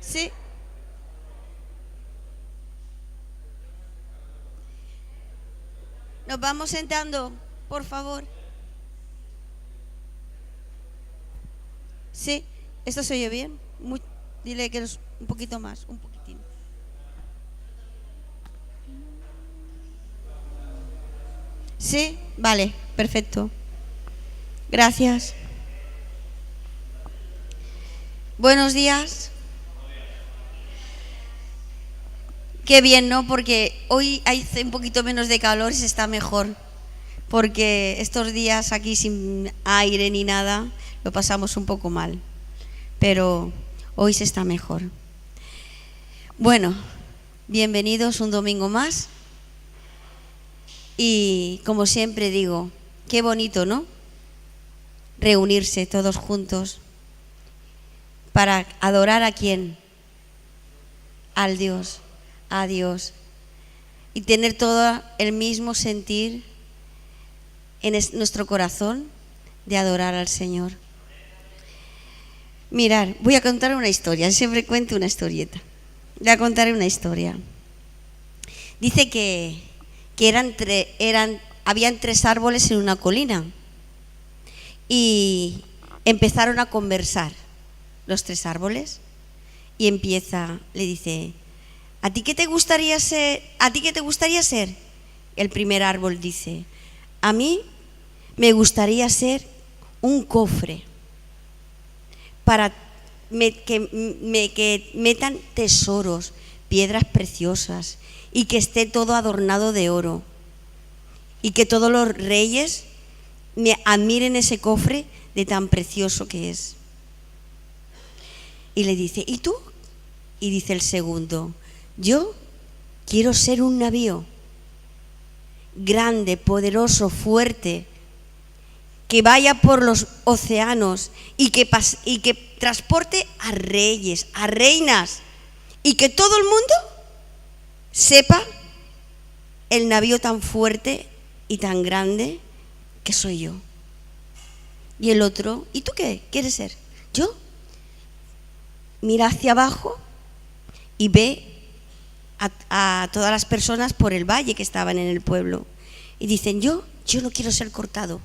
Sí. Nos vamos sentando, por favor. Sí. ¿Esto se oye bien? Dile que es un poquito más, un poquitín. Sí. Vale, perfecto. Gracias. Buenos días. Qué bien, ¿no? Porque hoy hace un poquito menos de calor y se está mejor. Porque estos días aquí sin aire ni nada lo pasamos un poco mal. Pero hoy se está mejor. Bueno, bienvenidos un domingo más. Y como siempre digo, qué bonito, ¿no? Reunirse todos juntos para adorar a quién, al Dios, a Dios, y tener todo el mismo sentir en nuestro corazón de adorar al Señor. Mirar, voy a contar una historia, siempre cuento una historieta. Voy a contar una historia. Dice que habían 3 árboles en una colina y empezaron a conversar los 3 árboles y le dice, ¿a ti qué te gustaría ser? ¿A ti qué te gustaría ser? El primer árbol dice, a mí me gustaría ser un cofre para que metan tesoros, piedras preciosas y que esté todo adornado de oro y que todos los reyes me admiren ese cofre de tan precioso que es. Y le dice, ¿y tú? Y dice el segundo, yo quiero ser un navío grande, poderoso, fuerte, que vaya por los océanos y que transporte a reyes, a reinas, y que todo el mundo sepa el navío tan fuerte y tan grande que soy yo. Y el otro, ¿y tú qué quieres ser? Yo. Mira hacia abajo y ve a todas las personas por el valle que estaban en el pueblo y dicen, yo no quiero ser cortado.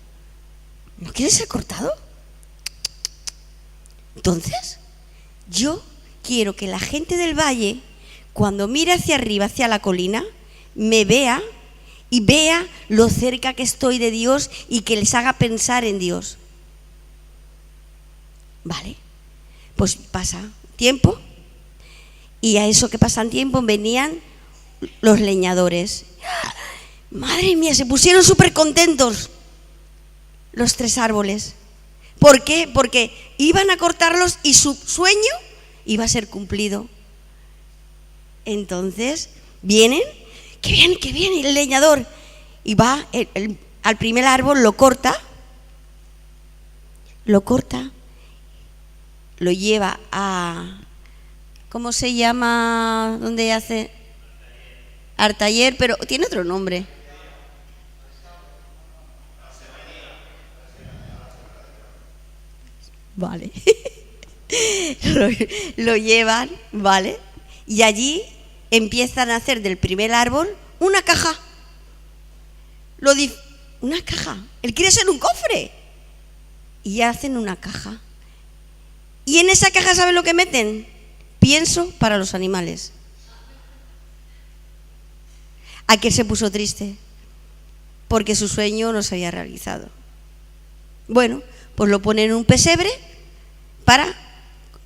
¿No quieres ser cortado? Entonces, yo quiero que la gente del valle, cuando mire hacia arriba, hacia la colina, me vea y vea lo cerca que estoy de Dios y que les haga pensar en Dios. ¿Vale? Pues pasa tiempo y a eso que pasan tiempo venían los leñadores. Madre mía, se pusieron súper contentos los 3 árboles. ¿Por qué? Porque iban a cortarlos y su sueño iba a ser cumplido. Entonces vienen, que viene el leñador y va al primer árbol, lo corta, lo lleva a, ¿cómo se llama? ¿Dónde hace? Al taller, pero tiene otro nombre. Vale. lo llevan, ¿vale? Y allí empiezan a hacer del primer árbol una caja. Una caja. Él quiere ser un cofre. Y hacen una caja. Y en esa caja, ¿saben lo que meten? Pienso para los animales. Aquel se puso triste porque su sueño no se había realizado. Bueno, pues lo ponen en un pesebre para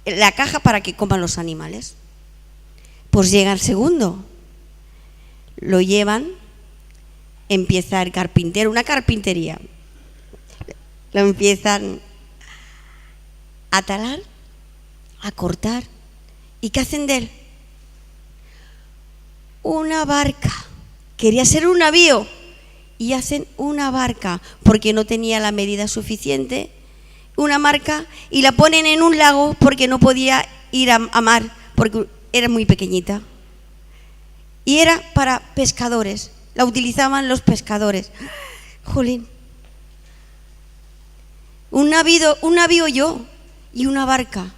la caja para que coman los animales. Pues llega el segundo, lo llevan, empieza el carpintero, una carpintería, lo empiezan a talar, a cortar. ¿Y qué hacen de él? Una barca. Quería ser un navío y hacen una barca porque no tenía la medida suficiente, una barca, y la ponen en un lago porque no podía ir a mar porque era muy pequeñita y era para pescadores, la utilizaban los pescadores. Jolín, un navío yo y una barca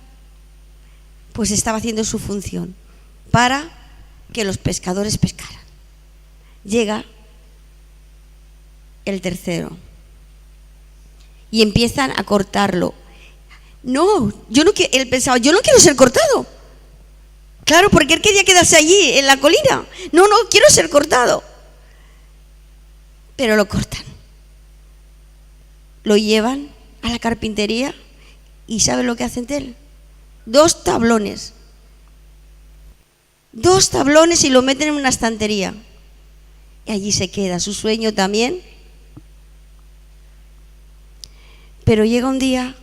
pues estaba haciendo su función para que los pescadores pescaran. Llega el tercero y empiezan a cortarlo. No, él pensaba, yo no quiero ser cortado. Claro, porque él quería quedarse allí en la colina. No, quiero ser cortado. Pero lo cortan. Lo llevan a la carpintería y ¿saben lo que hacen de él? 2 tablones. 2 tablones y lo meten en una estantería. Y allí se queda, su sueño también. Pero llega un día,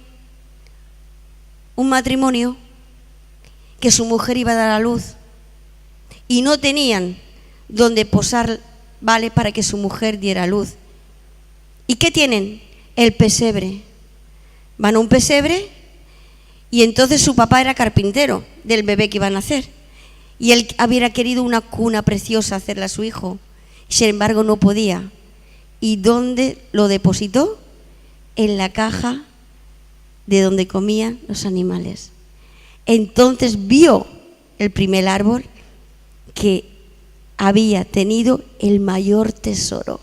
un matrimonio, que su mujer iba a dar a luz y no tenían donde posar, ¿vale?, para que su mujer diera a luz. ¿Y qué tienen? El pesebre. Van a un pesebre y entonces su papá era carpintero del bebé que iban a hacer y él hubiera querido una cuna preciosa hacerla a su hijo, sin embargo no podía. ¿Y dónde lo depositó? En la caja de donde comían los animales. Entonces vio el primer árbol que había tenido el mayor tesoro.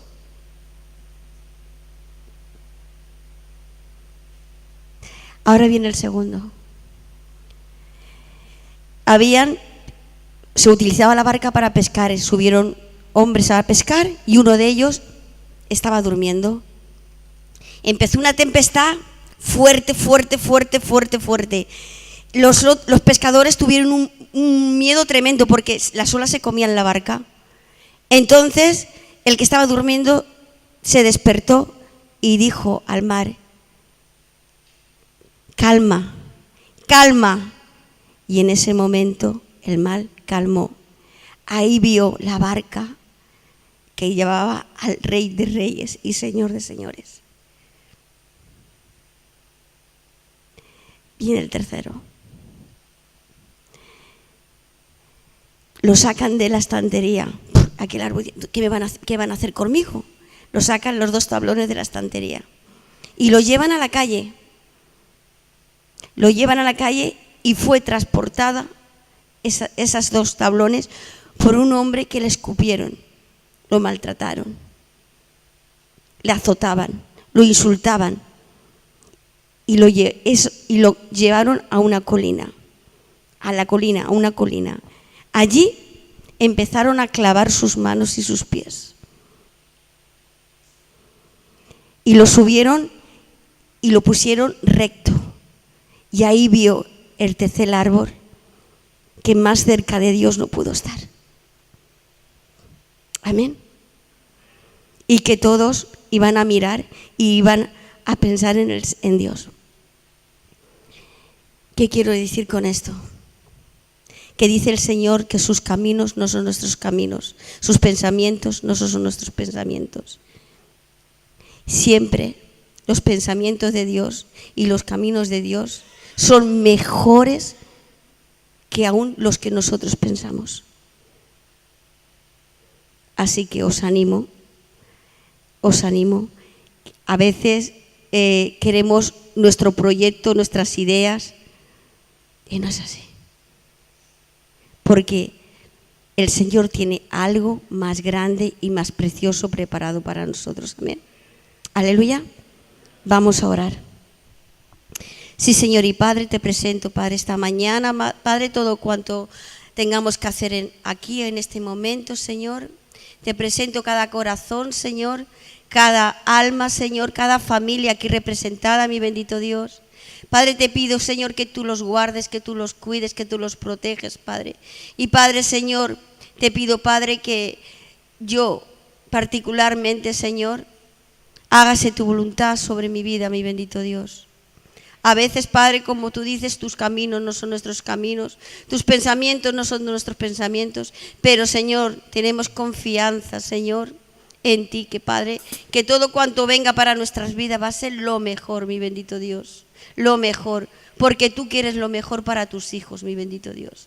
Ahora viene el segundo. Se utilizaba la barca para pescar, subieron hombres a pescar y uno de ellos estaba durmiendo. Empezó una tempestad fuerte. Los pescadores tuvieron un miedo tremendo porque las olas se comían la barca. Entonces el que estaba durmiendo se despertó y dijo al mar: calma, calma. Y en ese momento el mar calmó. Ahí vio la barca que llevaba al Rey de Reyes y Señor de Señores. Viene el tercero. Lo sacan de la estantería. Aquel árbol, ¿qué van a hacer conmigo? Lo sacan los 2 tablones de la estantería y lo llevan a la calle. Lo llevan a la calle y fue transportada esas 2 tablones por un hombre que le escupieron, lo maltrataron, le azotaban, lo insultaban y lo llevaron a una colina. Allí empezaron a clavar sus manos y sus pies. Y lo subieron y lo pusieron recto. Y ahí vio el tercer árbol que más cerca de Dios no pudo estar. Amén. Y que todos iban a mirar y iban a pensar en Dios. ¿Qué quiero decir con esto? Que dice el Señor que sus caminos no son nuestros caminos, sus pensamientos no son nuestros pensamientos. Siempre los pensamientos de Dios y los caminos de Dios son mejores que aún los que nosotros pensamos. Así que os animo. A veces queremos nuestro proyecto, nuestras ideas, y no es así. Porque el Señor tiene algo más grande y más precioso preparado para nosotros. Amén. Aleluya. Vamos a orar. Sí, Señor y Padre, te presento, Padre, esta mañana, Padre, todo cuanto tengamos que hacer aquí en este momento, Señor. Te presento cada corazón, Señor, cada alma, Señor, cada familia aquí representada, mi bendito Dios. Padre, te pido, Señor, que tú los guardes, que tú los cuides, que tú los proteges, Padre. Y Padre, Señor, te pido, Padre, que yo particularmente, Señor, hágase tu voluntad sobre mi vida, mi bendito Dios. A veces, Padre, como tú dices, tus caminos no son nuestros caminos, tus pensamientos no son nuestros pensamientos, pero, Señor, tenemos confianza, Señor, en ti, que Padre, que todo cuanto venga para nuestras vidas va a ser lo mejor, mi bendito Dios, lo mejor, porque tú quieres lo mejor para tus hijos, mi bendito Dios.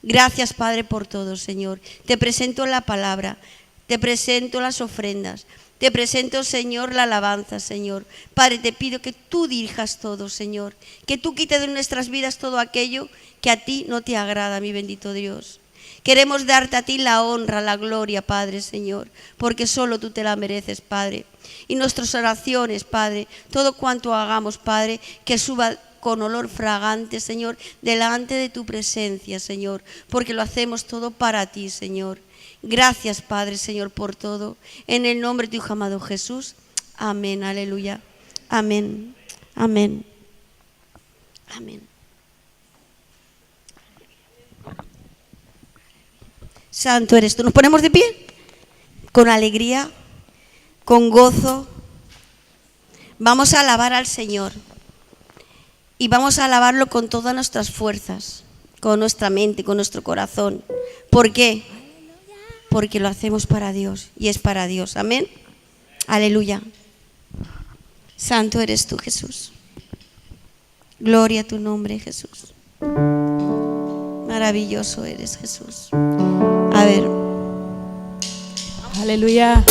Gracias, Padre, por todo, Señor. Te presento la palabra, te presento las ofrendas, Te presento, Señor, la alabanza, Señor. Padre, te pido que tú dirijas todo, Señor. Que tú quites de nuestras vidas todo aquello que a ti no te agrada, mi bendito Dios. Queremos darte a ti la honra, la gloria, Padre, Señor, porque solo tú te la mereces, Padre. Y nuestras oraciones, Padre, todo cuanto hagamos, Padre, que suba con olor fragante, Señor, delante de tu presencia, Señor, porque lo hacemos todo para ti, Señor. Gracias, Padre, Señor, por todo. En el nombre de tu Hijo amado Jesús. Amén, aleluya. Amén, amén, amén. Santo eres tú. Nos ponemos de pie con alegría, con gozo. Vamos a alabar al Señor y vamos a alabarlo con todas nuestras fuerzas, con nuestra mente, con nuestro corazón. ¿Por qué? Porque lo hacemos para Dios y es para Dios. Amén. Aleluya. Santo eres tú, Jesús. Gloria a tu nombre, Jesús. Maravilloso eres, Jesús. A ver. Aleluya.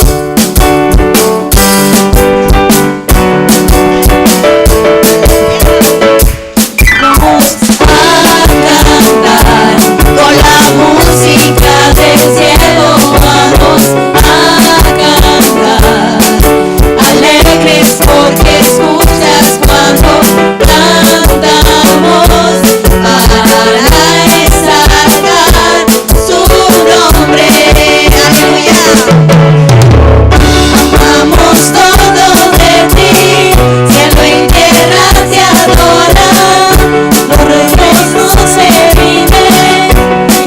Vamos a cantar con la música del cielo. Vamos a cantar alegres porque escuchas cuando cantamos para exaltar su nombre. Aleluya. Amamos todo de ti, cielo y tierra te adoran, los reinos no se rinden,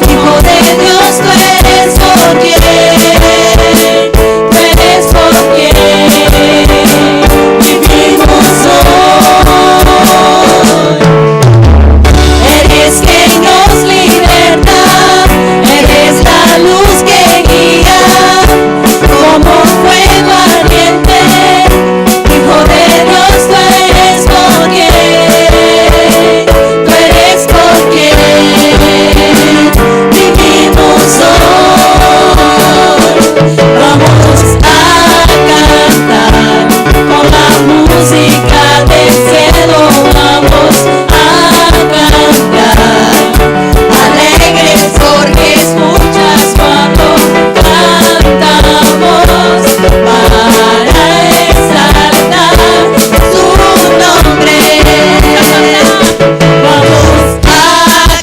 Hijo de Dios tú eres por quien, tú eres por quien vivimos hoy. Eres quien nos liberta, eres la luz que guía, como fuego ardiente, Hijo de Dios tú eres por quien, tú eres por quien vivimos hoy. Vamos a cantar con la música del cielo. Vamos a cantar alegres porque escuchas cuando cantamos para exaltar su nombre. Vamos a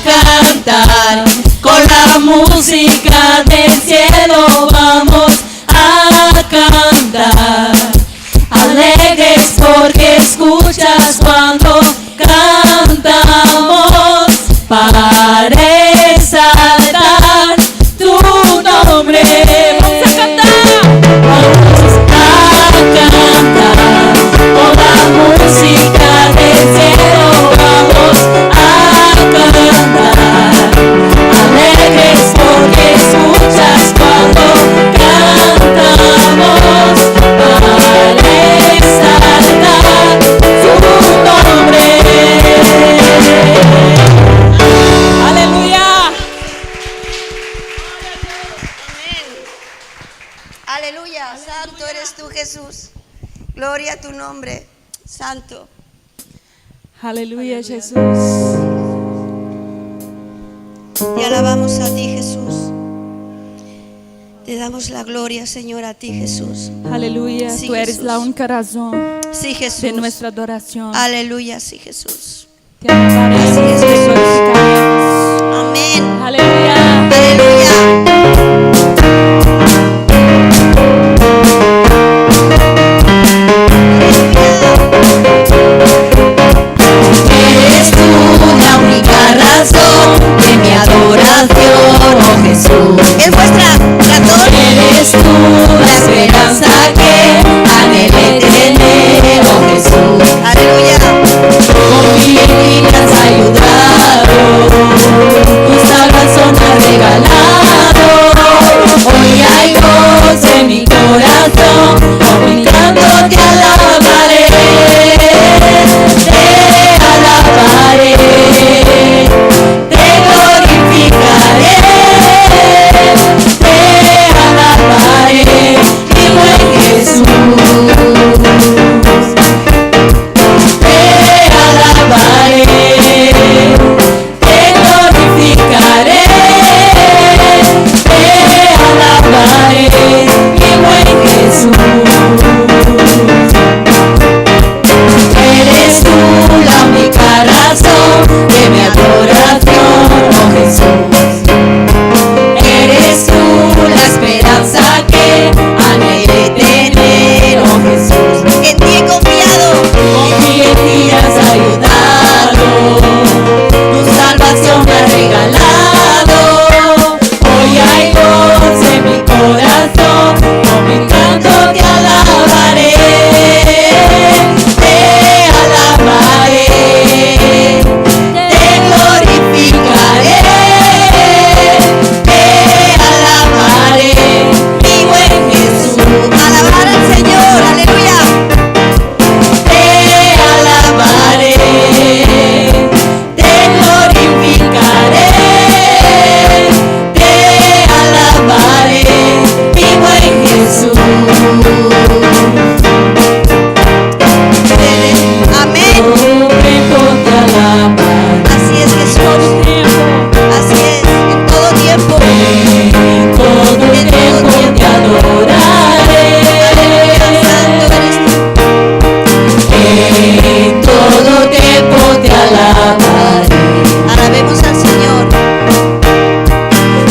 cantar con la música del cielo. Vamos a cantar alegres porque escuchas cuando cantamos para exaltar tu nombre. Vamos a cantar. Vamos a cantar con la música del cielo. Vamos a cantar alegres porque escuchas cuando cantamos para exaltar su nombre. Aleluya. Aleluya. Santo eres tú, Jesús. Gloria a tu nombre. Santo. Aleluya, Jesús. Te alabamos a ti, Jesús. Te damos la gloria, Señor, a ti, Jesús. Aleluya. Sí, Tú eres Jesús. la única razón Sí, Jesús. de nuestra adoración. Aleluya, sí, Jesús. Te alabaremos, Así es, te Jesús. glorificaremos. Amén. Aleluya. Aleluya. Eres tú la única razón de mi adoración, oh Jesús. Es vuestra razón. Eres tú la esperanza que anhelé tener, oh Jesús. Aleluya. Con mi vida has ayudado, tu salvación has regalado. En todo tiempo te alabaré. Alabemos al Señor.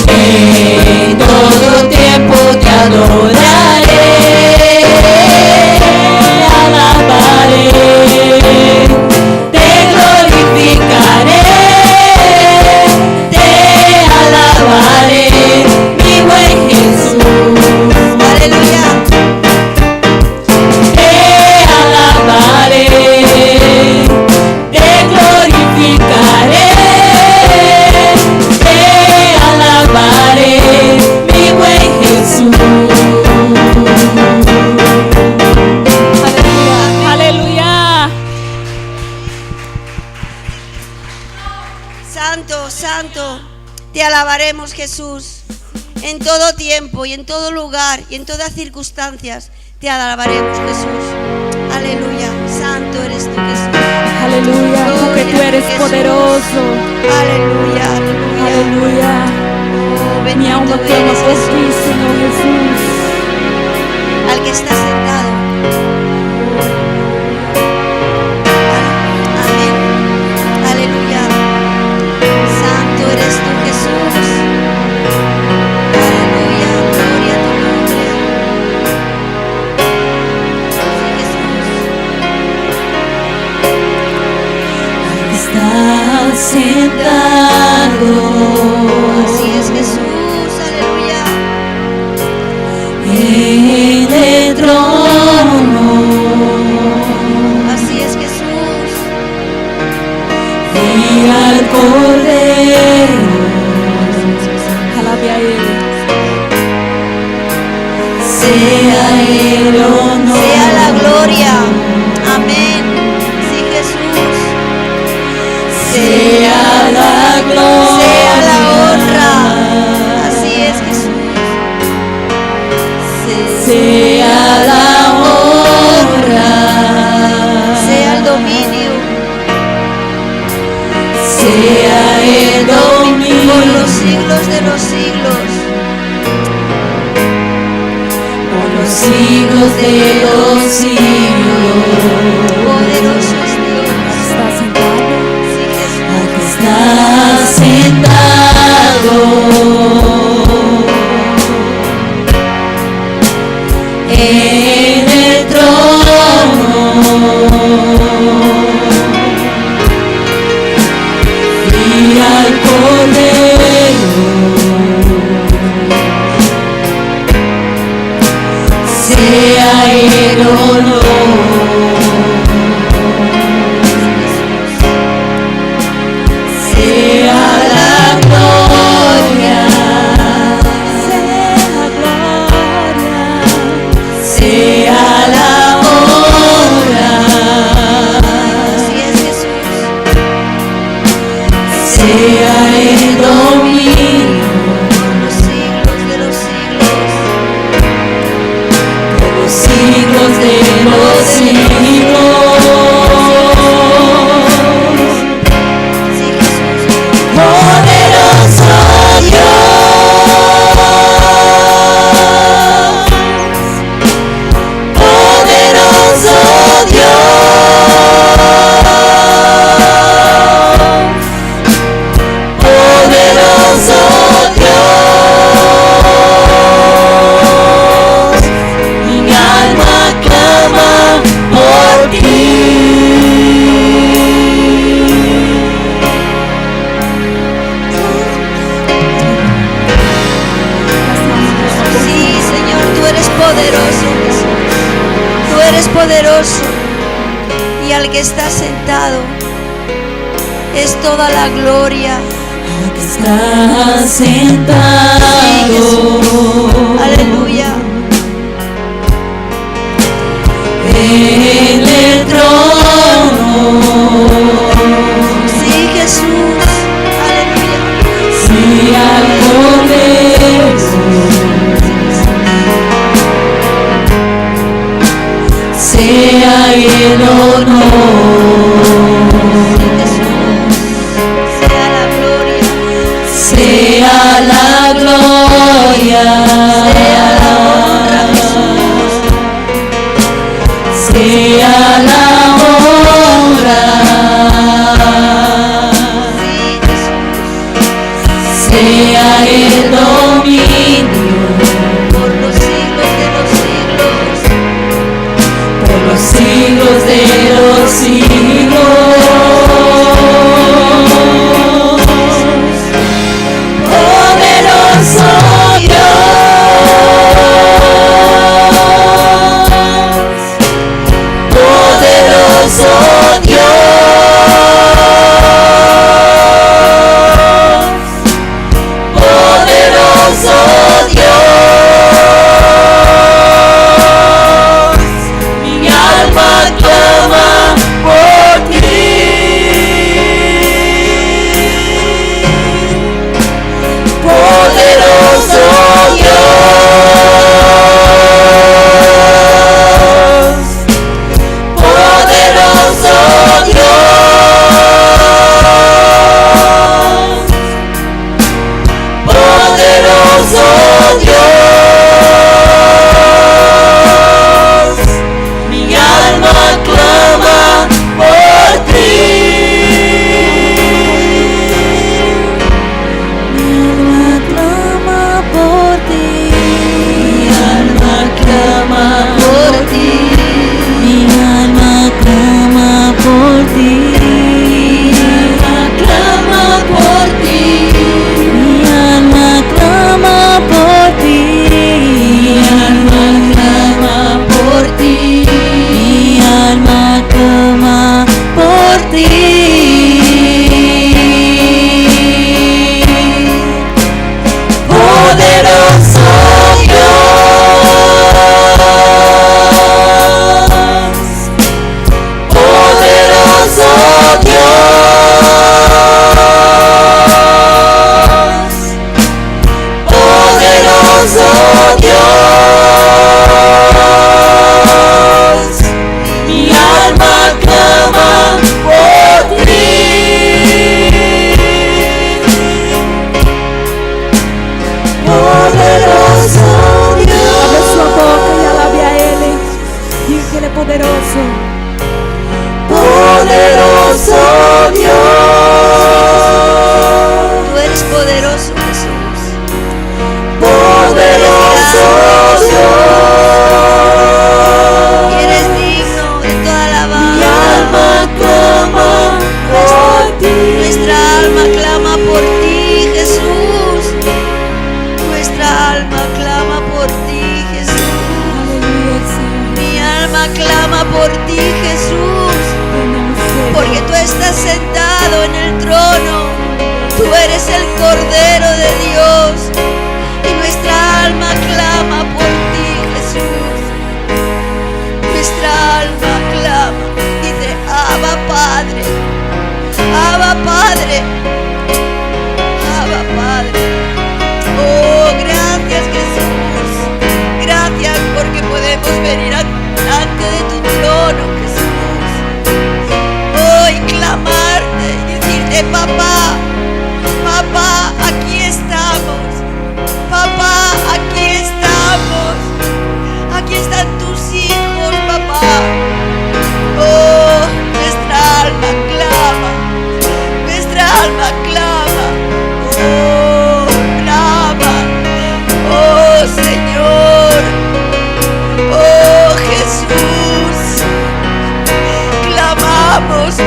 En todo tiempo te adoraré. Alabaré. Te glorificaré. Te alabaré. Mi buen Jesús. Aleluya. Te alabaré, te glorificaré, te alabaré, mi buen Jesús. Aleluya. Santo, santo, te alabaremos, Jesús. En todo tiempo y en todo lugar y en todas circunstancias te alabaremos, Jesús. Aleluya. Santo eres tú, Jesús. Aleluya. Porque tú eres Jesús. poderoso. Aleluya, aleluya. Aleluya. Oh, Mi bendito alma clama eres, por Jesús. ti, Señor Jesús. Al que está sentado. Amén. Aleluya. Santo eres tú, Jesús. Aleluya. Gloria a tu nombre. Sí, Jesús. Estás sentado. Así es, Jesús. Aleluya. En el trono. Así es, Jesús. Y al Cordero. Alabe a Él. Sea el honor. Sea la gloria. Amén. Sí, Jesús. Sea la gloria. Sea la honra. Así es, Jesús. Sea la honra. Sea el dominio. Sea el dominio. Por los siglos de los siglos. Por los siglos de los siglos. Poderoso es Dios. Está sentado. Sí, Jesús. Aquí estás sentado. En el trono. Y al Cordero. Sea el honor. Sea la gloria. Sea la honra. Así es, Jesús. Sea el dominio. Por los siglos de los siglos. Por los siglos de los siglos. Sí, Jesús. Poderoso Dios. Poderoso Dios. Poderoso Dios. Mi alma clama por ti. Sí, Señor, tú eres poderoso, Jesús. Tú eres poderoso. Y al que está sentado es toda la gloria. Aquí estás sentado. Aleluya. En el trono. Sí, Jesús. Aleluya. Sí, al Cordero. Sea el honor. Jesús. Sea la gloria. Sea la gloria. Sea la honra.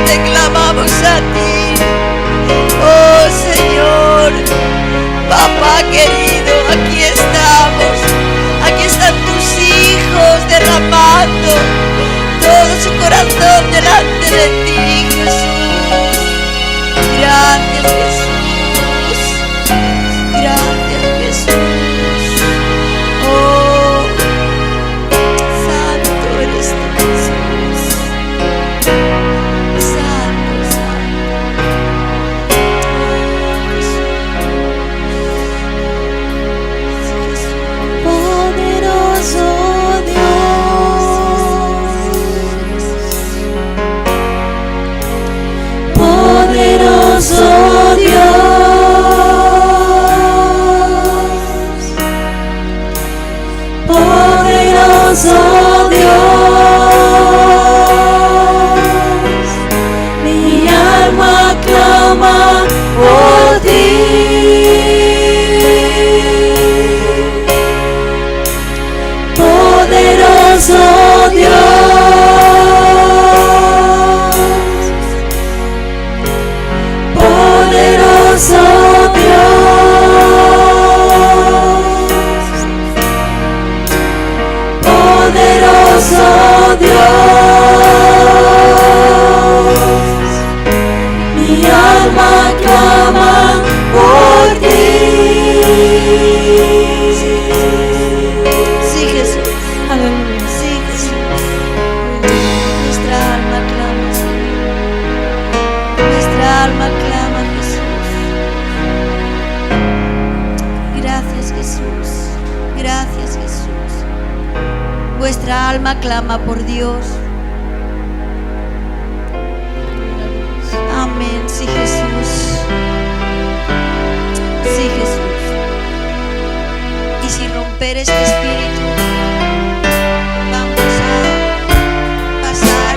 te clamamos a ti. Oh Señor, papá querido, aquí estamos. Aquí están tus hijos derramando todo su corazón delante de ti, Jesús. Gracias, Jesús. Gracias, Jesús. Oh, santo eres tú, Jesús. Santo, santo. Poderoso Dios, mi alma clama por ti. Poderoso Dios, poderoso Dios, mi alma clama por ti. Sí, Jesús. Aleluya. Sí, Jesús. Nuestra alma clama, Señor. Nuestra alma clama, Jesús. Gracias, Jesús. Gracias, Jesús. Vuestra alma clama por Dios. Amén. Sí, Jesús. Sí, Jesús. Y sin romper este espíritu, vamos a pasar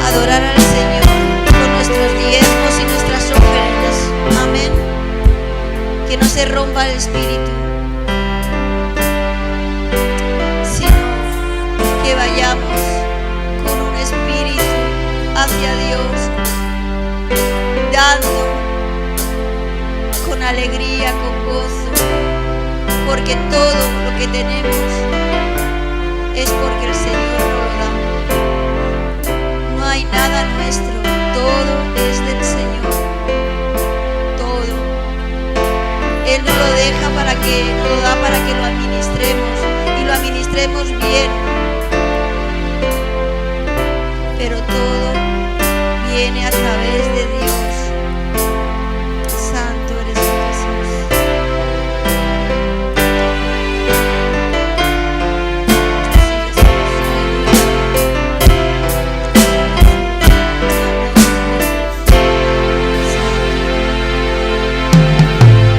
a adorar al Señor con nuestros diezmos y nuestras ofrendas. Amén. Que no se rompa el espíritu, sino que vayamos con un espíritu hacia Dios, dando con alegría, con gozo, porque todo lo que tenemos es porque el Señor nos lo da. No hay nada nuestro, todo es del Señor, todo. Él nos lo deja para que, nos lo da para que lo administremos y lo administremos bien. Pero todo viene a través de Dios. Santo eres tú, Jesús.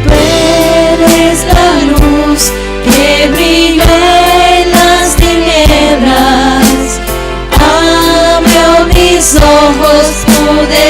Tú eres la luz que brilló en las tinieblas. Abrió mis ojos, pude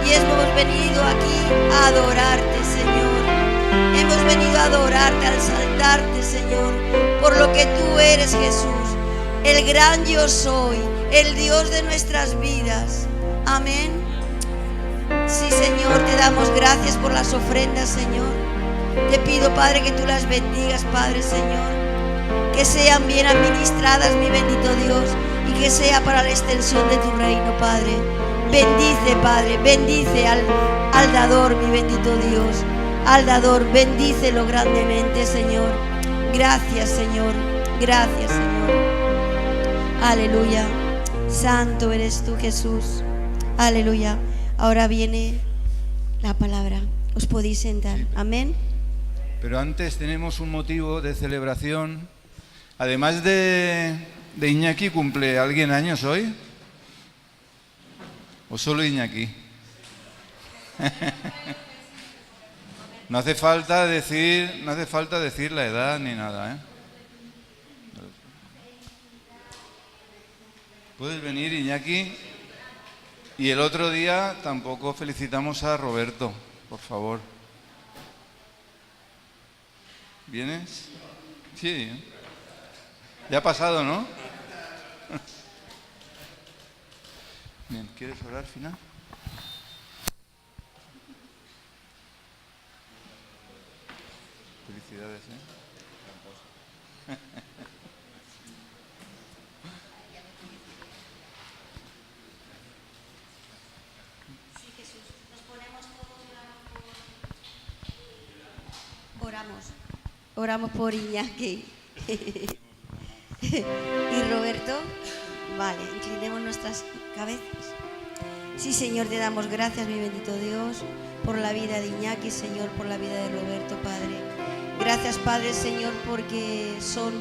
Y hemos venido aquí a adorarte, Señor. Hemos venido a adorarte, a exaltarte, Señor, por lo que tú eres, Jesús, el gran yo soy, el Dios de nuestras vidas. Amén. Sí, Señor, te damos gracias por las ofrendas, Señor. Te pido, Padre, que tú las bendigas, Padre, Señor, que sean bien administradas, mi bendito Dios, y que sea para la extensión de tu reino, Padre. Bendice, Padre, bendice al dador, mi bendito Dios, al dador, bendícelo grandemente, Señor. Gracias, Señor, gracias, Señor. Aleluya. Santo eres tú, Jesús. Aleluya. Ahora viene la palabra. Os podéis sentar. Amén. Pero antes tenemos un motivo de celebración. Además de Iñaki, ¿cumple alguien años hoy? ¿O solo Iñaki? No hace falta decir la edad ni nada, ¿eh? Puedes venir, Iñaki. Y el otro día tampoco felicitamos a Roberto, por favor. ¿Vienes? Sí. Ya ha pasado, ¿no? Bien, ¿quieres orar final? Felicidades, ¿eh? Sí, Jesús. Nos ponemos todos y oramos por Iñaki. ¿Y Roberto? Vale, inclinemos nuestras cabezas. Sí, Señor, te damos gracias, mi bendito Dios, por la vida de Iñaki, Señor, por la vida de Roberto, Padre. Gracias, Padre, Señor, porque son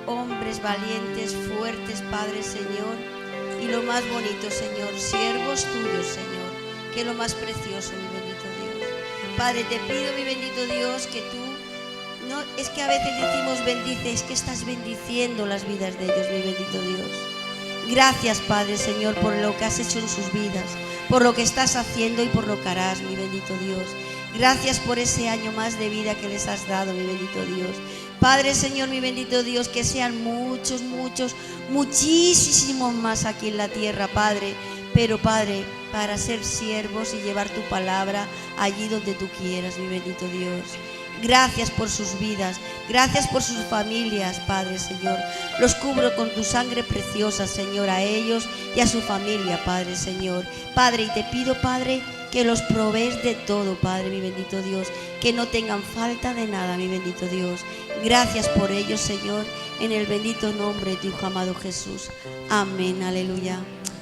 hombres valientes, fuertes, Padre, Señor. Y lo más bonito, Señor, siervos tuyos, Señor, que es lo más precioso, mi bendito Dios. Padre, te pido, mi bendito Dios, que tú, no es que a veces decimos bendice, es que estás bendiciendo las vidas de ellos, mi bendito Dios. Gracias, Padre, Señor, por lo que has hecho en sus vidas, por lo que estás haciendo y por lo que harás, mi bendito Dios. Gracias por ese año más de vida que les has dado, mi bendito Dios. Padre, Señor, mi bendito Dios, que sean muchos, muchísimos más aquí en la tierra, Padre. Pero, Padre, para ser siervos y llevar tu palabra allí donde tú quieras, mi bendito Dios. Gracias por sus vidas, gracias por sus familias, Padre, Señor. Los cubro con tu sangre preciosa, Señor, a ellos y a su familia, Padre, Señor. Padre, y te pido, Padre, que los provees de todo, Padre, mi bendito Dios, que no tengan falta de nada, mi bendito Dios. Gracias por ellos, Señor, en el bendito nombre de tu Hijo amado Jesús. Amén, aleluya.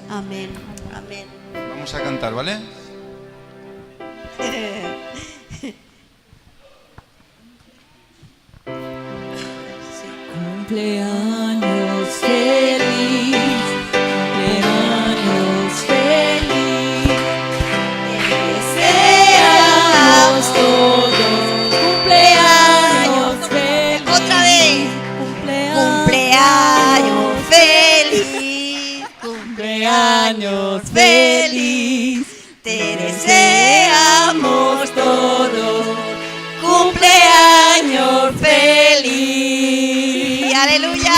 Amén, amén. Vamos a cantar, ¿vale? Cumpleaños feliz, cumpleaños feliz, deseamos todos cumpleaños feliz. Otra vez. Cumpleaños feliz, cumpleaños feliz, te deseamos todos cumpleaños feliz. ¡Aleluya!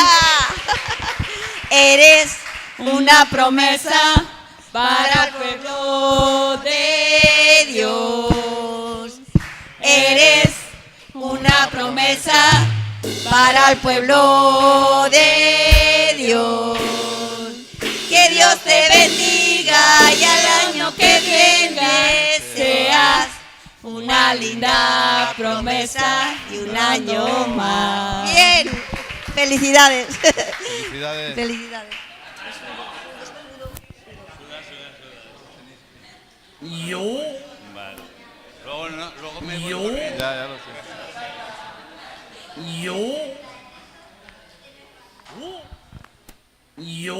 Eres una promesa para el pueblo de Dios. Eres una promesa para el pueblo de Dios. Que Dios te bendiga y al año que viene seas una linda promesa y un año más. Bien, felicidades. Felicidades. Felicidades. Yo, Vale. Luego me Yo. vuelvo a ir. Ya lo sé. yo,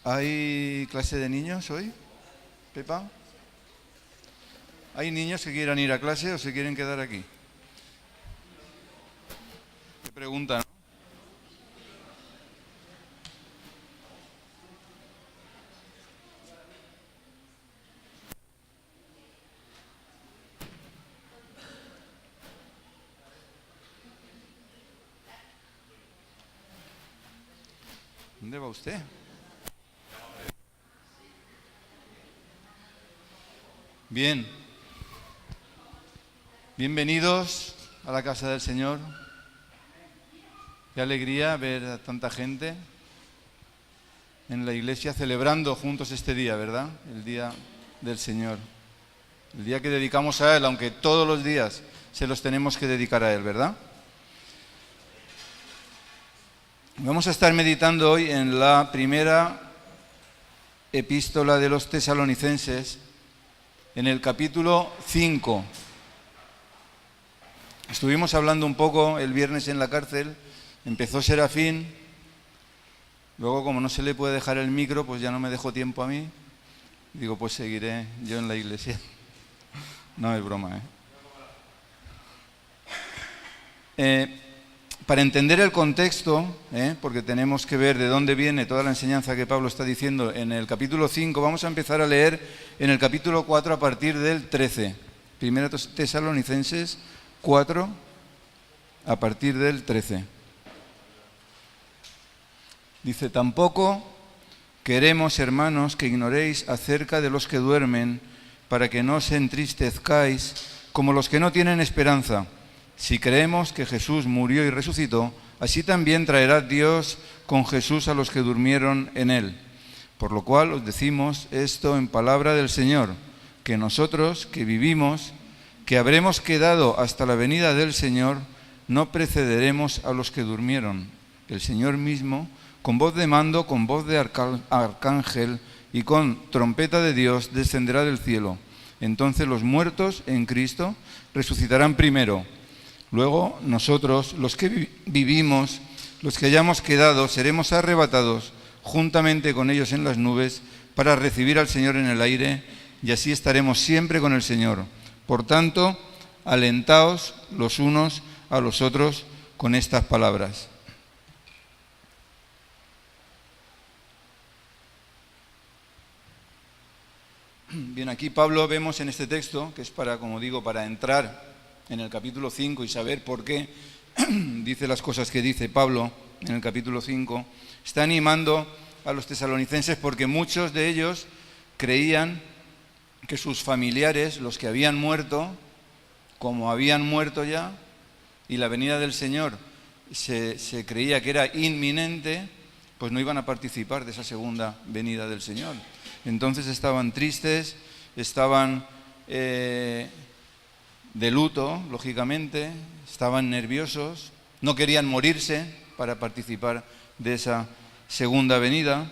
¿Hay clase de niños hoy, Pepa? ¿Hay niños que quieran ir a clase o se quieren quedar aquí? ¿Qué preguntan? ¿Dónde va usted? Bien. Bienvenidos a la casa del Señor. Qué alegría ver a tanta gente en la iglesia celebrando juntos este día, ¿verdad? El día del Señor. El día que dedicamos a Él, aunque todos los días se los tenemos que dedicar a Él, ¿verdad? Vamos a estar meditando hoy en la primera epístola de los Tesalonicenses, en el capítulo 5. Estuvimos hablando un poco el viernes en la cárcel, empezó Serafín, luego como no se le puede dejar el micro, pues ya no me dejó tiempo a mí. Digo, pues seguiré yo en la iglesia. No es broma, Para entender el contexto, porque tenemos que ver de dónde viene toda la enseñanza que Pablo está diciendo en el capítulo 5, vamos a empezar a leer en el capítulo 4 a partir del 13. Primera Tesalonicenses 4 a partir del 13. Dice, tampoco queremos, hermanos, que ignoréis acerca de los que duermen, para que no os entristezcáis como los que no tienen esperanza. Si creemos que Jesús murió y resucitó, así también traerá Dios con Jesús a los que durmieron en él. Por lo cual os decimos esto en palabra del Señor, que nosotros que vivimos, que habremos quedado hasta la venida del Señor, no precederemos a los que durmieron. El Señor mismo, con voz de mando, con voz de arcángel y con trompeta de Dios, descenderá del cielo. Entonces los muertos en Cristo resucitarán primero. Luego nosotros, los que vivimos, los que hayamos quedado, seremos arrebatados juntamente con ellos en las nubes para recibir al Señor en el aire, y así estaremos siempre con el Señor. Por tanto, alentaos los unos a los otros con estas palabras. Bien, aquí Pablo vemos en este texto, que es para, como digo, para entrar en el capítulo 5 y saber por qué dice las cosas que dice Pablo en el capítulo 5, está animando a los tesalonicenses porque muchos de ellos creían que sus familiares, los que habían muerto, como habían muerto ya, y la venida del Señor se creía que era inminente, pues no iban a participar de esa segunda venida del Señor. Entonces estaban tristes, estaban de luto, lógicamente, estaban nerviosos, no querían morirse para participar de esa segunda venida.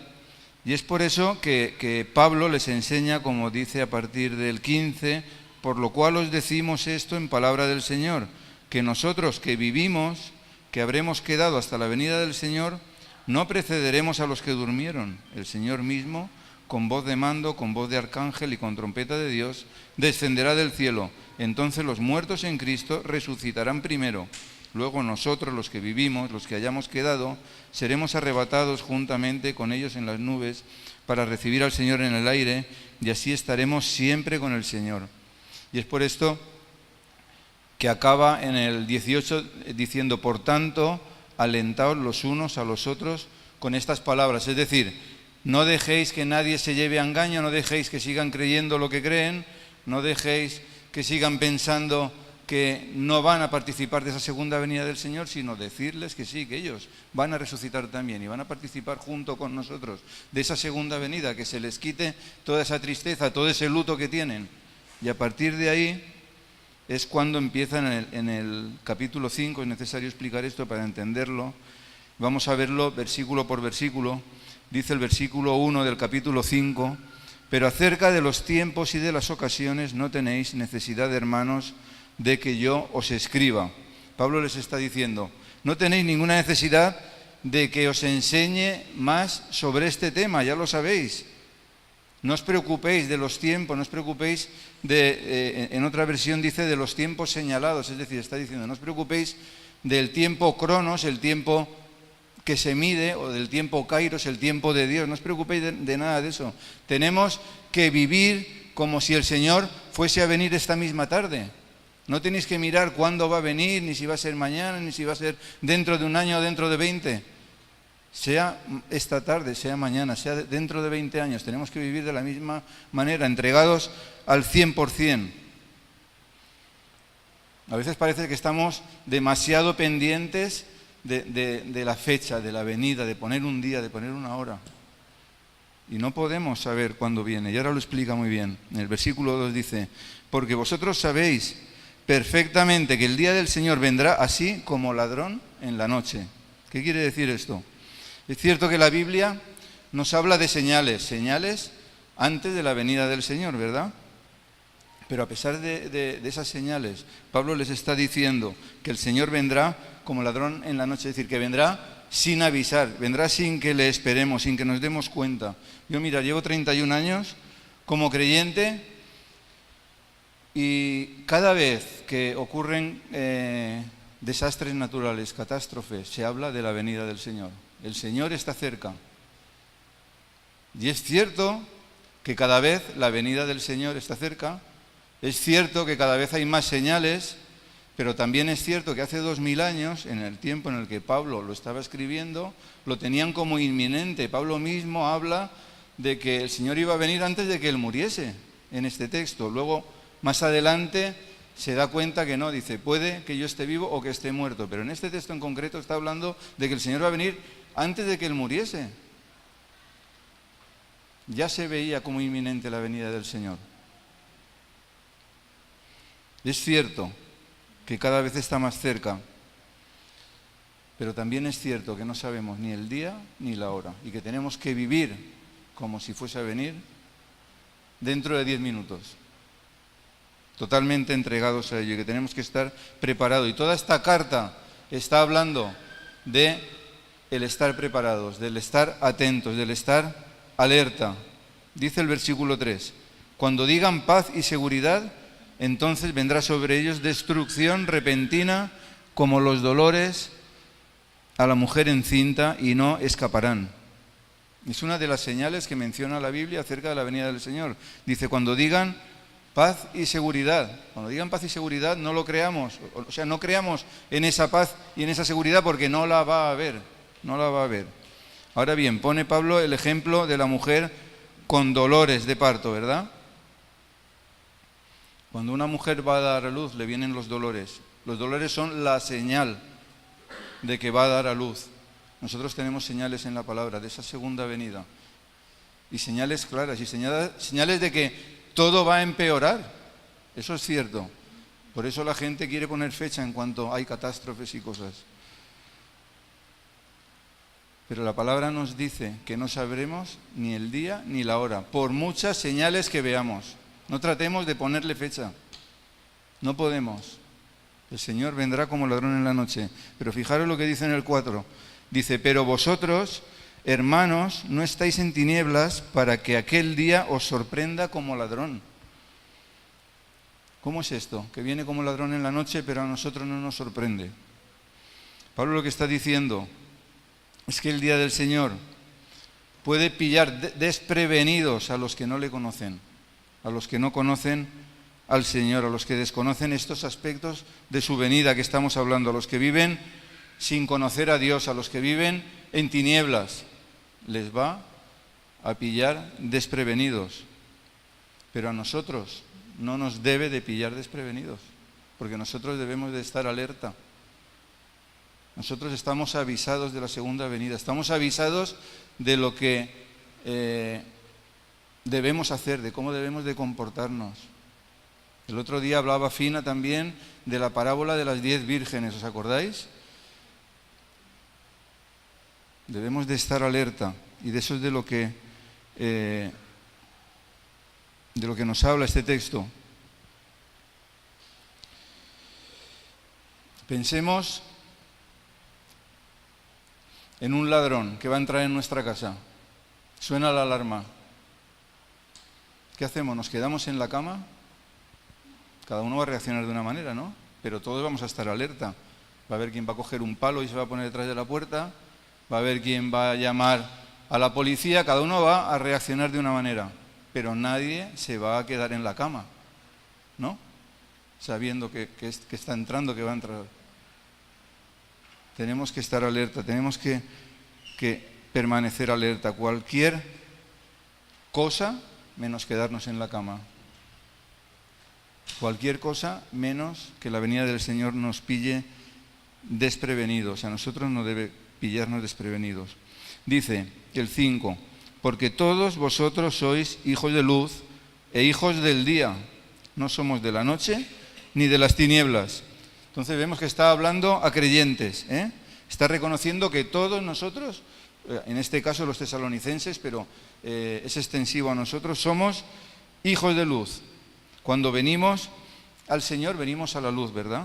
Y es por eso que Pablo les enseña, como dice a partir del 15, por lo cual os decimos esto en palabra del Señor, que nosotros que vivimos, que habremos quedado hasta la venida del Señor, no precederemos a los que durmieron. El Señor mismo, con voz de mando, con voz de arcángel y con trompeta de Dios, descenderá del cielo. Entonces los muertos en Cristo resucitarán primero. Luego nosotros, los que vivimos, los que hayamos quedado, seremos arrebatados juntamente con ellos en las nubes para recibir al Señor en el aire, y así estaremos siempre con el Señor. Y es por esto que acaba en el 18 diciendo, por tanto, alentaos los unos a los otros con estas palabras. Es decir, no dejéis que nadie se lleve a engaño, no dejéis que sigan creyendo lo que creen, no dejéis que sigan pensando que no van a participar de esa segunda venida del Señor, sino decirles que sí, que ellos van a resucitar también y van a participar junto con nosotros de esa segunda venida, que se les quite toda esa tristeza, todo ese luto que tienen. Y a partir de ahí es cuando empieza en el capítulo 5, es necesario explicar esto para entenderlo. Vamos a verlo versículo por versículo. Dice el versículo 1 del capítulo 5, pero acerca de los tiempos y de las ocasiones no tenéis necesidad, hermanos, de que yo os escriba. Pablo les está diciendo, no tenéis ninguna necesidad de que os enseñe más sobre este tema, ya lo sabéis. No os preocupéis de los tiempos, no os preocupéis en otra versión dice de los tiempos señalados, es decir, está diciendo, no os preocupéis del tiempo cronos, el tiempo que se mide, o del tiempo kairos, el tiempo de Dios. No os preocupéis de nada de eso. Tenemos que vivir como si el Señor fuese a venir esta misma tarde. No tenéis que mirar cuándo va a venir, ni si va a ser mañana, ni si va a ser dentro de un año o dentro de 20. Sea esta tarde, sea mañana, sea dentro de 20 años, tenemos que vivir de la misma manera, entregados al 100%. A veces parece que estamos demasiado pendientes de la fecha, de la venida, de poner un día, de poner una hora. Y no podemos saber cuándo viene. Y ahora lo explica muy bien. En el versículo 2 dice: porque vosotros sabéis perfectamente que el día del Señor vendrá así como ladrón en la noche. ¿Qué quiere decir esto? Es cierto que la Biblia nos habla de señales antes de la venida del Señor, ¿verdad? Pero a pesar de esas señales, Pablo les está diciendo que el Señor vendrá como ladrón en la noche, es decir, que vendrá sin avisar, vendrá sin que le esperemos, sin que nos demos cuenta. Yo, mira, llevo 31 años como creyente y cada vez que ocurren desastres naturales, catástrofes, se habla de la venida del Señor. El Señor está cerca. Y es cierto que cada vez la venida del Señor está cerca. Es cierto que cada vez hay más señales, pero también es cierto que hace 2000 años, en el tiempo en el que Pablo lo estaba escribiendo, lo tenían como inminente. Pablo mismo habla de que el Señor iba a venir antes de que él muriese, en este texto. Luego, más adelante, se da cuenta que no, dice, puede que yo esté vivo o que esté muerto, pero en este texto en concreto está hablando de que el Señor va a venir antes de que él muriese. Ya se veía como inminente la venida del Señor. Es cierto que cada vez está más cerca, pero también es cierto que no sabemos ni el día ni la hora y que tenemos que vivir como si fuese a venir dentro de 10 minutos, totalmente entregados a ello, y que tenemos que estar preparados. Y toda esta carta está hablando de el estar preparados, del estar atentos, del estar alerta. Dice el versículo 3, cuando digan paz y seguridad, entonces vendrá sobre ellos destrucción repentina como los dolores a la mujer encinta y no escaparán. Es una de las señales que menciona la Biblia acerca de la venida del Señor. Dice, cuando digan paz y seguridad. Cuando digan paz y seguridad no lo creamos, o sea, no creamos en esa paz y en esa seguridad porque no la va a haber, no la va a haber. Ahora bien, pone Pablo el ejemplo de la mujer con dolores de parto, ¿verdad? Cuando una mujer va a dar a luz, le vienen los dolores. Los dolores son la señal de que va a dar a luz. Nosotros tenemos señales en la palabra de esa segunda venida. Y señales claras, y señales de que todo va a empeorar. Eso es cierto. Por eso la gente quiere poner fecha en cuanto hay catástrofes y cosas. Pero la palabra nos dice que no sabremos ni el día ni la hora, por muchas señales que veamos. No tratemos de ponerle fecha. No podemos. El Señor vendrá como ladrón en la noche. Pero fijaros lo que dice en el 4. Dice, pero vosotros, hermanos, no estáis en tinieblas para que aquel día os sorprenda como ladrón. ¿Cómo es esto? Que viene como ladrón en la noche, pero a nosotros no nos sorprende. Pablo lo que está diciendo es que el día del Señor puede pillar desprevenidos a los que no le conocen, a los que no conocen al Señor, a los que desconocen estos aspectos de su venida que estamos hablando, a los que viven sin conocer a Dios, a los que viven en tinieblas, les va a pillar desprevenidos. Pero a nosotros no nos debe de pillar desprevenidos, porque nosotros debemos de estar alerta. Nosotros estamos avisados de la segunda venida, estamos avisados de lo que debemos hacer, de cómo debemos de comportarnos. El otro día hablaba Fina también de la parábola de las 10 vírgenes, ¿os acordáis? Debemos de estar alerta, y de eso es de lo que nos habla este texto. Pensemos en un ladrón que va a entrar en nuestra casa. Suena la alarma. ¿Qué hacemos? ¿Nos quedamos en la cama? Cada uno va a reaccionar de una manera, ¿no? Pero todos vamos a estar alerta. Va a haber quien va a coger un palo y se va a poner detrás de la puerta. Va a haber quien va a llamar a la policía. Cada uno va a reaccionar de una manera. Pero nadie se va a quedar en la cama, ¿no? Sabiendo que está entrando, que va a entrar. Tenemos que estar alerta, tenemos que que permanecer alerta. Cualquier cosa menos quedarnos en la cama. Cualquier cosa menos que la venida del Señor nos pille desprevenidos. A nosotros no debe pillarnos desprevenidos. Dice el 5, porque todos vosotros sois hijos de luz e hijos del día. No somos de la noche ni de las tinieblas. Entonces vemos que está hablando a creyentes, ¿eh? Está reconociendo que todos nosotros, en este caso los tesalonicenses, pero es extensivo a nosotros, somos hijos de luz. Cuando venimos al Señor, venimos a la luz, ¿verdad?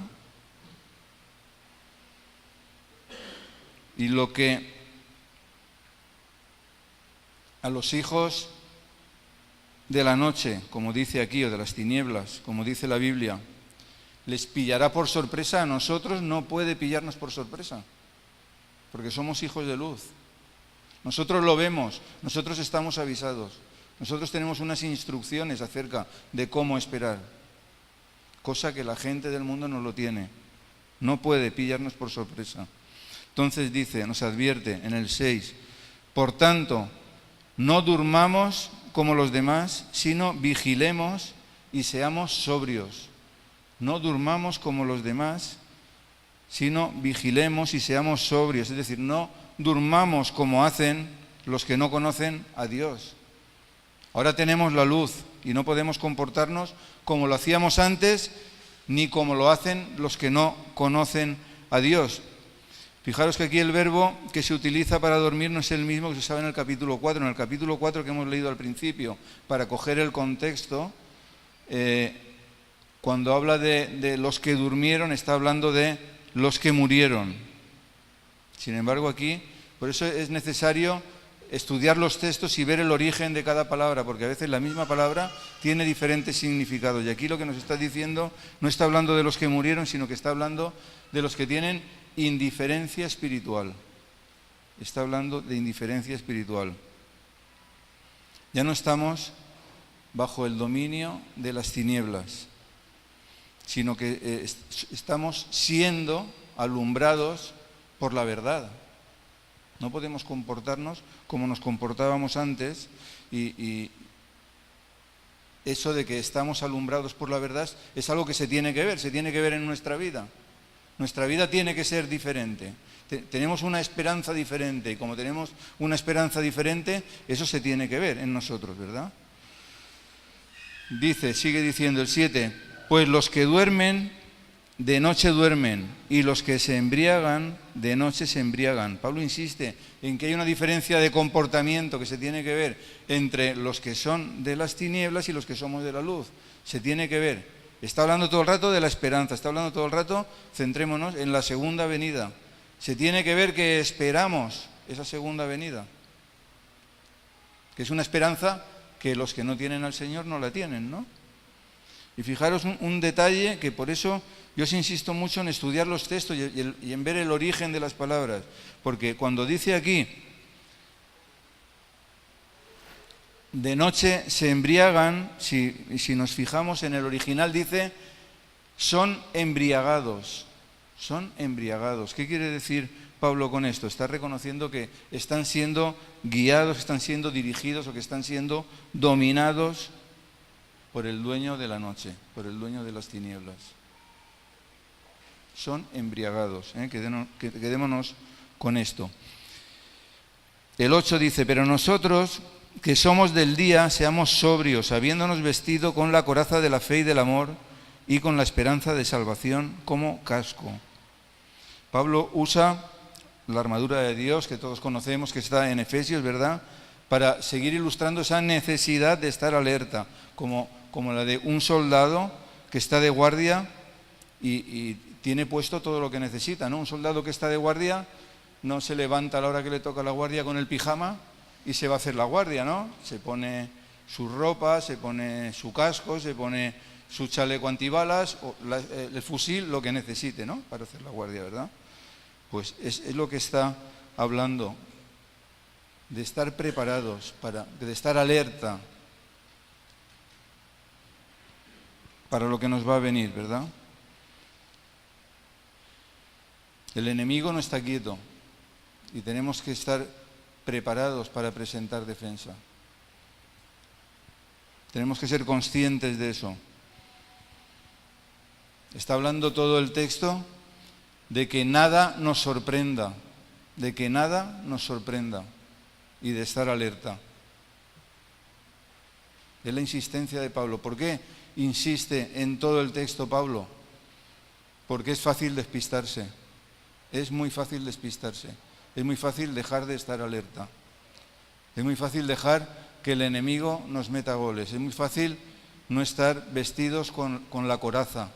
Y lo que a los hijos de la noche, como dice aquí, o de las tinieblas, como dice la Biblia, les pillará por sorpresa, a nosotros no puede pillarnos por sorpresa, porque somos hijos de luz. Nosotros lo vemos, nosotros estamos avisados, nosotros tenemos unas instrucciones acerca de cómo esperar, cosa que la gente del mundo no lo tiene, no puede pillarnos por sorpresa. Entonces dice, nos advierte en el 6, por tanto, no durmamos como los demás, sino vigilemos y seamos sobrios. No durmamos como los demás, sino vigilemos y seamos sobrios. Es decir, no durmamos como hacen los que no conocen a Dios. Ahora tenemos la luz y no podemos comportarnos como lo hacíamos antes, ni como lo hacen los que no conocen a Dios. Fijaros que aquí el verbo que se utiliza para dormir no es el mismo que se usaba en el capítulo 4. En el capítulo 4 que hemos leído al principio, para coger el contexto, cuando habla de los que durmieron, está hablando de los que murieron. Sin embargo, aquí, por eso es necesario estudiar los textos y ver el origen de cada palabra, porque a veces la misma palabra tiene diferentes significados. Y aquí lo que nos está diciendo no está hablando de los que murieron, sino que está hablando de los que tienen indiferencia espiritual. Está hablando de indiferencia espiritual. Ya no estamos bajo el dominio de las tinieblas, sino que estamos siendo alumbrados por la verdad. No podemos comportarnos como nos comportábamos antes y eso de que estamos alumbrados por la verdad es algo que se tiene que ver en nuestra vida. Nuestra vida tiene que ser diferente. Tenemos una esperanza diferente y como tenemos una esperanza diferente, eso se tiene que ver en nosotros, ¿verdad? Dice, sigue diciendo el 7, pues los que duermen, de noche duermen, y los que se embriagan, de noche se embriagan. Pablo insiste en que hay una diferencia de comportamiento que se tiene que ver entre los que son de las tinieblas y los que somos de la luz. Se tiene que ver. Está hablando todo el rato de la esperanza, está hablando todo el rato, centrémonos en la segunda venida. Se tiene que ver que esperamos esa segunda venida, que es una esperanza que los que no tienen al Señor no la tienen, ¿no? Y fijaros un detalle que por eso yo os insisto mucho en estudiar los textos y en ver el origen de las palabras, porque cuando dice aquí, de noche se embriagan, si nos fijamos en el original dice, son embriagados. ¿Qué quiere decir Pablo con esto? Está reconociendo que están siendo guiados, están siendo dirigidos o que están siendo dominados por el dueño de la noche, por el dueño de las tinieblas. Son embriagados, quedémonos con esto. El 8 dice, pero nosotros que somos del día, seamos sobrios, habiéndonos vestido con la coraza de la fe y del amor y con la esperanza de salvación como casco. Pablo usa la armadura de Dios que todos conocemos, que está en Efesios, ¿verdad?, para seguir ilustrando esa necesidad de estar alerta, como la de un soldado que está de guardia y tiene puesto todo lo que necesita, ¿no? Un soldado que está de guardia no se levanta a la hora que le toca la guardia con el pijama y se va a hacer la guardia, ¿no? Se pone su ropa, se pone su casco, se pone su chaleco antibalas, o el fusil, lo que necesite, ¿no?, para hacer la guardia, ¿verdad? Pues es lo que está hablando, de estar preparados, de estar alerta para lo que nos va a venir, ¿verdad? El enemigo no está quieto y tenemos que estar preparados para presentar defensa. Tenemos que ser conscientes de eso. Está hablando todo el texto de que nada nos sorprenda, y de estar alerta. Es la insistencia de Pablo. ¿Por qué insiste en todo el texto Pablo? Porque es fácil despistarse. Es muy fácil despistarse. Es muy fácil dejar de estar alerta. Es muy fácil dejar que el enemigo nos meta goles. Es muy fácil no estar vestidos con la coraza,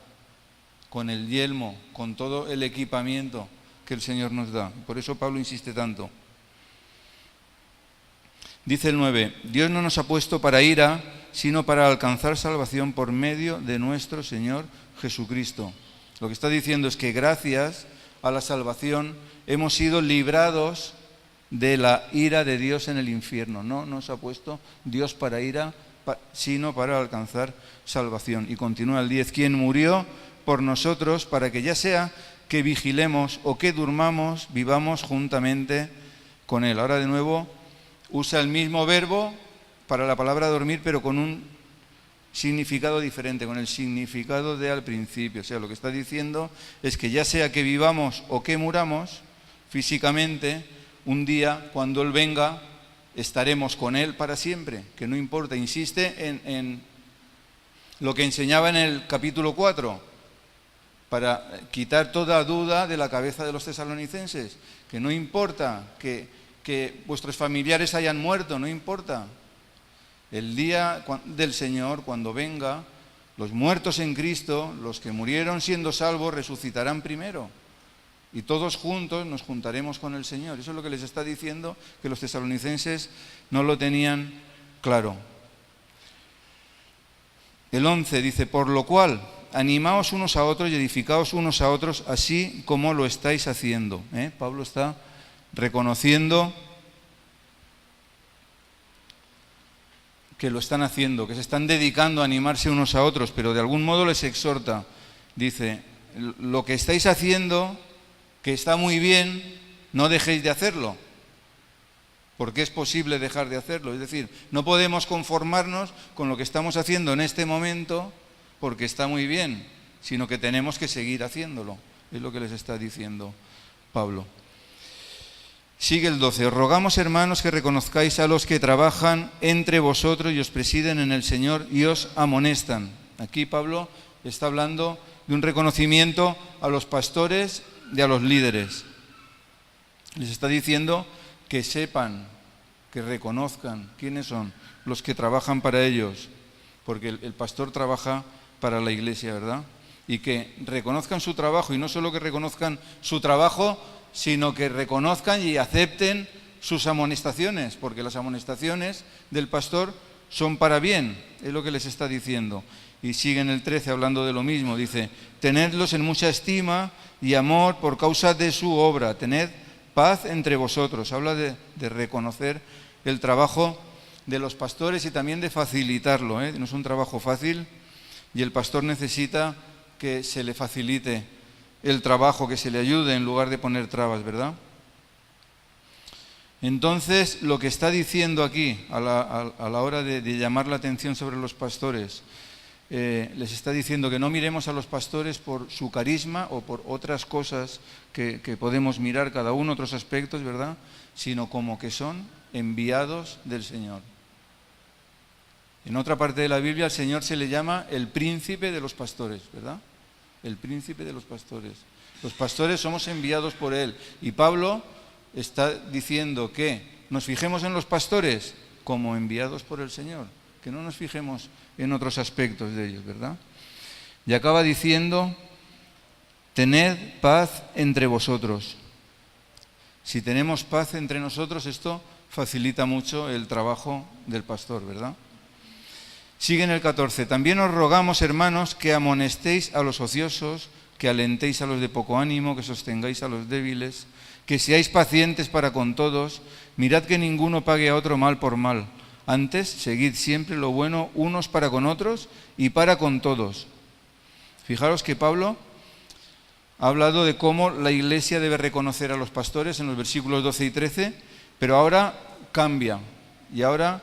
con el yelmo, con todo el equipamiento que el Señor nos da. Por eso Pablo insiste tanto. Dice el 9, Dios no nos ha puesto para ira, sino para alcanzar salvación por medio de nuestro Señor Jesucristo. Lo que está diciendo es que gracias a la salvación hemos sido librados de la ira de Dios en el infierno. No nos ha puesto Dios para ira, sino para alcanzar salvación. Y continúa el 10, quien murió por nosotros para que ya sea que vigilemos o que durmamos, vivamos juntamente con Él. Ahora de nuevo usa el mismo verbo para la palabra dormir, pero con un significado diferente, con el significado de al principio. O sea, lo que está diciendo es que ya sea que vivamos o que muramos físicamente, un día, cuando Él venga, estaremos con Él para siempre, que no importa. Insiste en lo que enseñaba en el capítulo 4, para quitar toda duda de la cabeza de los tesalonicenses, que no importa que vuestros familiares hayan muerto, no importa. El día del Señor, cuando venga, los muertos en Cristo, los que murieron siendo salvos, resucitarán primero. Y todos juntos nos juntaremos con el Señor. Eso es lo que les está diciendo, que los tesalonicenses no lo tenían claro. El 11 dice, por lo cual, animaos unos a otros y edificaos unos a otros, así como lo estáis haciendo. Pablo está reconociendo que lo están haciendo, que se están dedicando a animarse unos a otros, pero de algún modo les exhorta. Dice, lo que estáis haciendo, que está muy bien, no dejéis de hacerlo, porque es posible dejar de hacerlo. Es decir, no podemos conformarnos con lo que estamos haciendo en este momento porque está muy bien, sino que tenemos que seguir haciéndolo. Es lo que les está diciendo Pablo. Sigue el 12. Os rogamos, hermanos, que reconozcáis a los que trabajan entre vosotros y os presiden en el Señor y os amonestan. Aquí Pablo está hablando de un reconocimiento a los pastores y a los líderes. Les está diciendo que sepan, que reconozcan quiénes son los que trabajan para ellos, porque el pastor trabaja para la iglesia, ¿verdad? Y que reconozcan su trabajo, y no solo que reconozcan su trabajo, sino que reconozcan y acepten sus amonestaciones, porque las amonestaciones del pastor son para bien, es lo que les está diciendo. Y sigue en el 13 hablando de lo mismo, dice, tenedlos en mucha estima y amor por causa de su obra, tened paz entre vosotros. Habla de reconocer el trabajo de los pastores y también de facilitarlo, No es un trabajo fácil y el pastor necesita que se le facilite el trabajo, que se le ayude en lugar de poner trabas, ¿verdad? Entonces, lo que está diciendo aquí a la hora de llamar la atención sobre los pastores, les está diciendo que no miremos a los pastores por su carisma o por otras cosas que podemos mirar cada uno, otros aspectos, ¿verdad? Sino como que son enviados del Señor. En otra parte de la Biblia al Señor se le llama el príncipe de los pastores, ¿verdad? El príncipe de los pastores. Los pastores somos enviados por Él. Y Pablo está diciendo que nos fijemos en los pastores como enviados por el Señor, que no nos fijemos en otros aspectos de ellos, ¿verdad? Y acaba diciendo, tened paz entre vosotros. Si tenemos paz entre nosotros, esto facilita mucho el trabajo del pastor, ¿verdad? Sigue en el 14. También os rogamos, hermanos, que amonestéis a los ociosos, que alentéis a los de poco ánimo, que sostengáis a los débiles, que seáis pacientes para con todos. Mirad que ninguno pague a otro mal por mal. Antes, seguid siempre lo bueno unos para con otros y para con todos. Fijaros que Pablo ha hablado de cómo la iglesia debe reconocer a los pastores en los versículos 12 y 13, Pero ahora cambia y ahora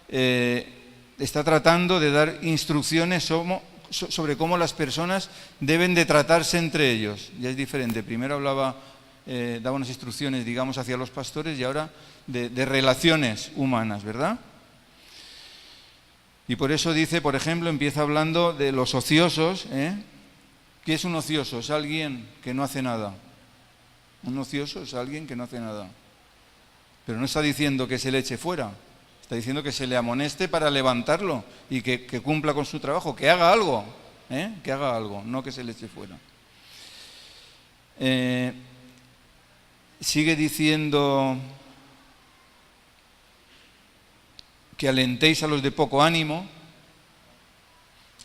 está tratando de dar instrucciones sobre cómo las personas deben de tratarse entre ellos. Ya es diferente. Primero daba unas instrucciones, digamos, hacia los pastores y ahora de relaciones humanas, ¿verdad? Y por eso dice, por ejemplo, empieza hablando de los ociosos. ¿Qué es un ocioso? Es alguien que no hace nada. Un ocioso es alguien que no hace nada. Pero no está diciendo que se le eche fuera. Está diciendo que se le amoneste para levantarlo y que cumpla con su trabajo, que haga algo. Que haga algo, no que se le eche fuera. Sigue diciendo que alentéis a los de poco ánimo.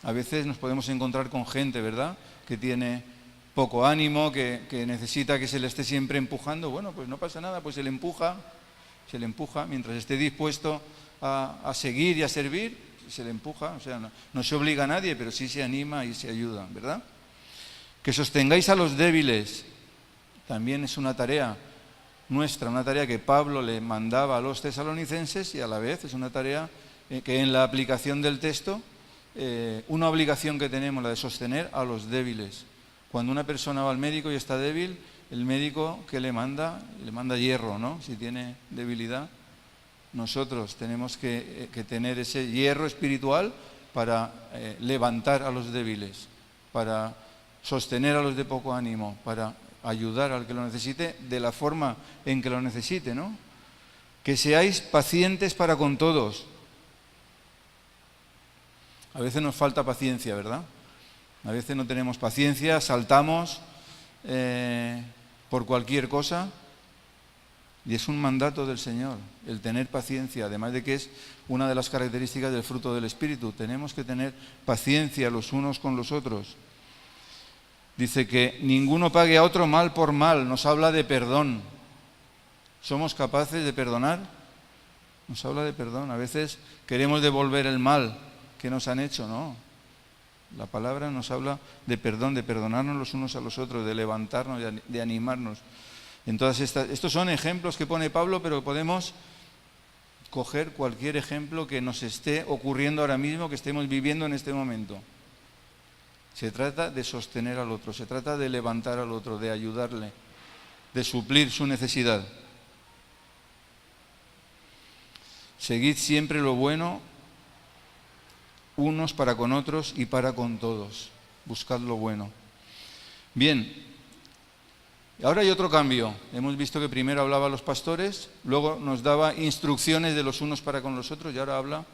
A veces nos podemos encontrar con gente, ¿verdad?, que tiene poco ánimo, que necesita que se le esté siempre empujando. Bueno, pues no pasa nada, pues se le empuja, mientras esté dispuesto a seguir y a servir, se le empuja. O sea, no se obliga a nadie, pero sí se anima y se ayuda, ¿verdad? Que sostengáis a los débiles, también es una tarea nuestra, una tarea que Pablo le mandaba a los tesalonicenses y a la vez es una tarea que en la aplicación del texto, una obligación que tenemos, la de sostener a los débiles. Cuando una persona va al médico y está débil, el médico que le manda hierro, ¿no? Si tiene debilidad, nosotros tenemos que tener ese hierro espiritual para levantar a los débiles, para sostener a los de poco ánimo, para ayudar al que lo necesite de la forma en que lo necesite, ¿no? Que seáis pacientes para con todos. A veces nos falta paciencia, ¿verdad? A veces no tenemos paciencia, saltamos por cualquier cosa. Y es un mandato del Señor, el tener paciencia, además de que es una de las características del fruto del Espíritu. Tenemos que tener paciencia los unos con los otros. Dice que ninguno pague a otro mal por mal, nos habla de perdón. ¿Somos capaces de perdonar? Nos habla de perdón. A veces queremos devolver el mal que nos han hecho, ¿no? La palabra nos habla de perdón, de perdonarnos los unos a los otros, de levantarnos, de animarnos. Entonces, estos son ejemplos que pone Pablo, pero podemos coger cualquier ejemplo que nos esté ocurriendo ahora mismo, que estemos viviendo en este momento. Se trata de sostener al otro, se trata de levantar al otro, de ayudarle, de suplir su necesidad. Seguid siempre lo bueno, unos para con otros y para con todos. Buscad lo bueno. Bien. Ahora hay otro cambio. Hemos visto que primero hablaba a los pastores, luego nos daba instrucciones de los unos para con los otros y ahora habla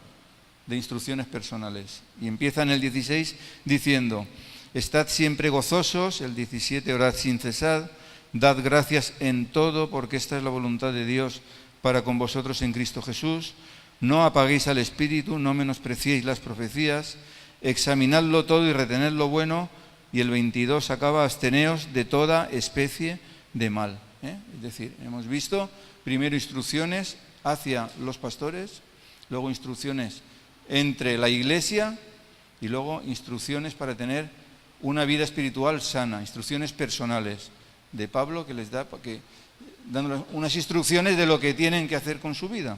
de instrucciones personales. Y empieza en el 16 diciendo, estad siempre gozosos, el 17, orad sin cesar, dad gracias en todo porque esta es la voluntad de Dios para con vosotros en Cristo Jesús. No apaguéis al Espíritu, no menospreciéis las profecías, examinadlo todo y retened lo bueno. Y el 22 acaba, absteneos de toda especie de mal. Es decir, hemos visto primero instrucciones hacia los pastores, luego instrucciones entre la iglesia y luego instrucciones para tener una vida espiritual sana, instrucciones personales de Pablo que les da, dándoles unas instrucciones de lo que tienen que hacer con su vida.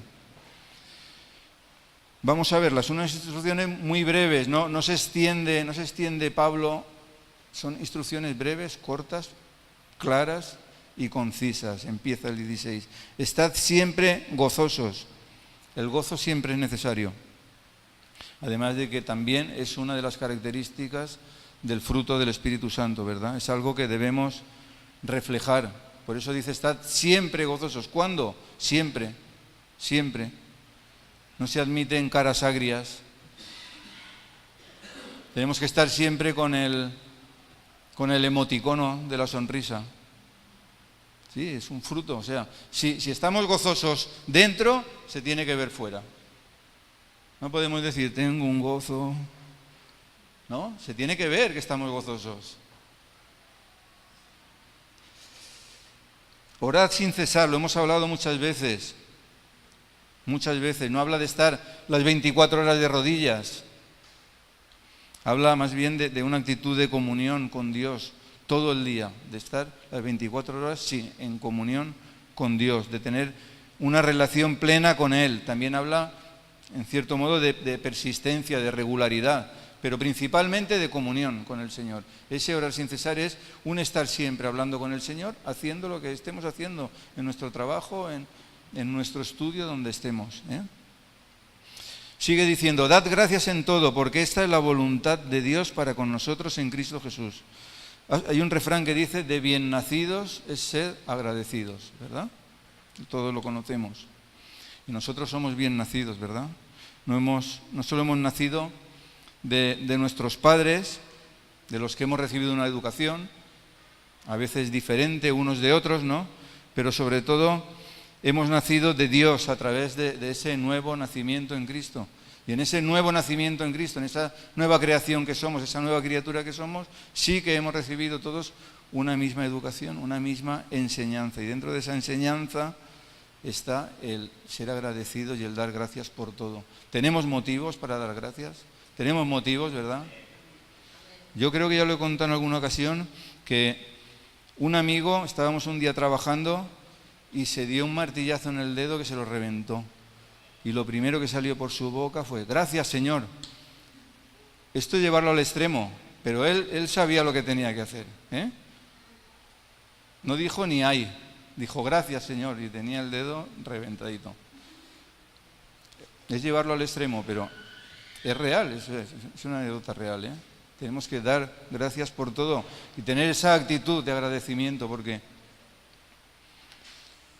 Vamos a verlas, unas instrucciones muy breves, no se extiende Pablo. Son instrucciones breves, cortas, claras y concisas. Empieza el 16. Estad siempre gozosos. El gozo siempre es necesario. Además de que también es una de las características del fruto del Espíritu Santo, ¿verdad? Es algo que debemos reflejar. Por eso dice, estad siempre gozosos. ¿Cuándo? Siempre, siempre. No se admiten caras agrias. Tenemos que estar siempre con el emoticono de la sonrisa. Sí, es un fruto. O sea, si estamos gozosos dentro, se tiene que ver fuera. No podemos decir, tengo un gozo. No, se tiene que ver que estamos gozosos. Orad sin cesar, lo hemos hablado muchas veces. Muchas veces. No habla de estar las 24 horas de rodillas. Habla más bien de una actitud de comunión con Dios todo el día, de estar las 24 horas, sí, en comunión con Dios, de tener una relación plena con Él. También habla, en cierto modo, de persistencia, de regularidad, pero principalmente de comunión con el Señor. Ese orar sin cesar es un estar siempre hablando con el Señor, haciendo lo que estemos haciendo en nuestro trabajo, en nuestro estudio, donde estemos. Sigue diciendo, dad gracias en todo, porque esta es la voluntad de Dios para con nosotros en Cristo Jesús. Hay un refrán que dice, de bien nacidos es ser agradecidos, ¿verdad? Todos lo conocemos. Y nosotros somos bien nacidos, ¿verdad? No solo hemos nacido de nuestros padres, de los que hemos recibido una educación, a veces diferente unos de otros, ¿no? Pero sobre todo hemos nacido de Dios a través de ese nuevo nacimiento en Cristo. Y en ese nuevo nacimiento en Cristo, en esa nueva creación que somos, esa nueva criatura que somos, sí que hemos recibido todos una misma educación, una misma enseñanza. Y dentro de esa enseñanza está el ser agradecidos y el dar gracias por todo. ¿Tenemos motivos para dar gracias? Tenemos motivos, ¿verdad? Yo creo que ya lo he contado en alguna ocasión, que un amigo, estábamos un día trabajando y se dio un martillazo en el dedo que se lo reventó. Y lo primero que salió por su boca fue, gracias Señor. Esto es llevarlo al extremo, pero él sabía lo que tenía que hacer. No dijo ni ay, dijo gracias Señor, y tenía el dedo reventadito. Es llevarlo al extremo, pero es real, es una anécdota real. Tenemos que dar gracias por todo y tener esa actitud de agradecimiento, porque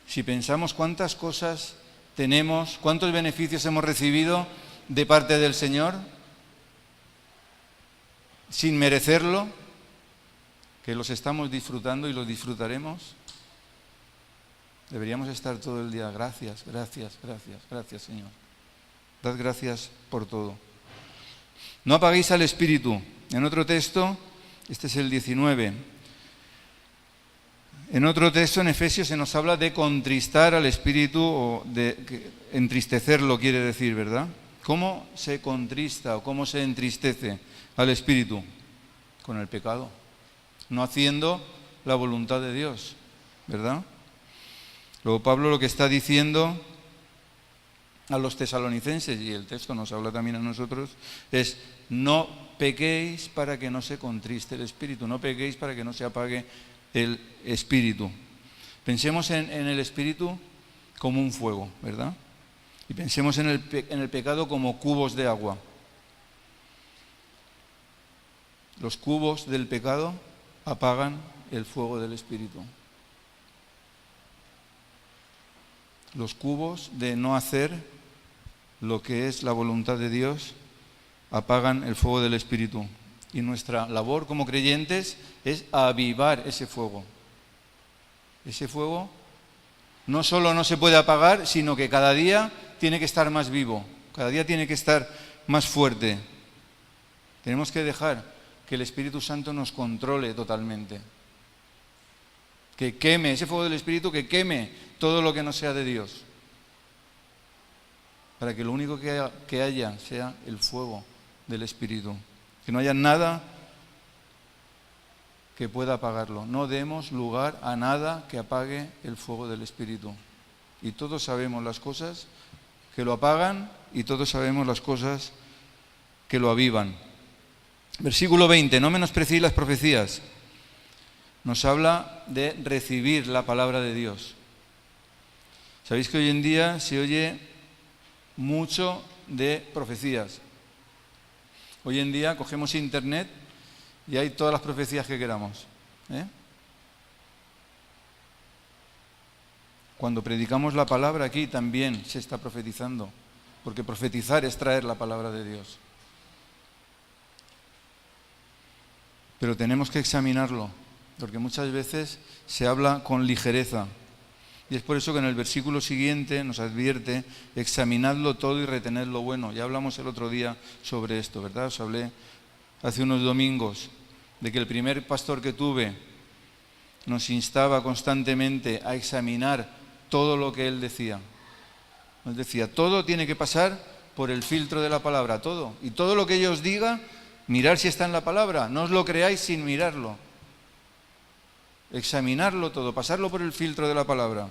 si pensamos cuántas cosas tenemos, cuántos beneficios hemos recibido de parte del Señor, sin merecerlo, que los estamos disfrutando y los disfrutaremos, deberíamos estar todo el día, gracias, gracias, gracias, gracias Señor. Dad gracias por todo. No apaguéis al Espíritu. En otro texto, este es el 19, en otro texto en Efesios se nos habla de contristar al Espíritu, o de entristecerlo quiere decir, ¿verdad? ¿Cómo se contrista o cómo se entristece al Espíritu? Con el pecado, no haciendo la voluntad de Dios, ¿verdad? Luego Pablo lo que está diciendo a los tesalonicenses, y el texto nos habla también a nosotros, es no pequéis para que no se contriste el Espíritu, no pequéis para que no se apague el Espíritu. Pensemos en el Espíritu como un fuego, ¿verdad? Y pensemos en el pecado como cubos de agua. Los cubos del pecado apagan el fuego del Espíritu. Los cubos de no hacer lo que es la voluntad de Dios apagan el fuego del Espíritu. Y nuestra labor como creyentes es avivar ese fuego. Ese fuego no solo no se puede apagar, sino que cada día tiene que estar más vivo, cada día tiene que estar más fuerte. Tenemos que dejar que el Espíritu Santo nos controle totalmente. Que queme, ese fuego del Espíritu que queme todo lo que no sea de Dios. Para que lo único que haya sea el fuego del Espíritu. Que no haya nada que pueda apagarlo. No demos lugar a nada que apague el fuego del Espíritu. Y todos sabemos las cosas que lo apagan y todos sabemos las cosas que lo avivan. Versículo 20, no menospreciéis las profecías. Nos habla de recibir la palabra de Dios. Sabéis que hoy en día se oye mucho de profecías. Hoy en día cogemos internet y hay todas las profecías que queramos. Cuando predicamos la palabra aquí también se está profetizando, porque profetizar es traer la palabra de Dios. Pero tenemos que examinarlo, porque muchas veces se habla con ligereza. Y es por eso que en el versículo siguiente nos advierte, examinadlo todo y retened lo bueno. Ya hablamos el otro día sobre esto, ¿verdad? Os hablé hace unos domingos de que el primer pastor que tuve nos instaba constantemente a examinar todo lo que él decía. Nos decía, todo tiene que pasar por el filtro de la palabra, todo. Y todo lo que yo os diga, mirar si está en la palabra. No os lo creáis sin mirarlo. Examinarlo todo, pasarlo por el filtro de la palabra.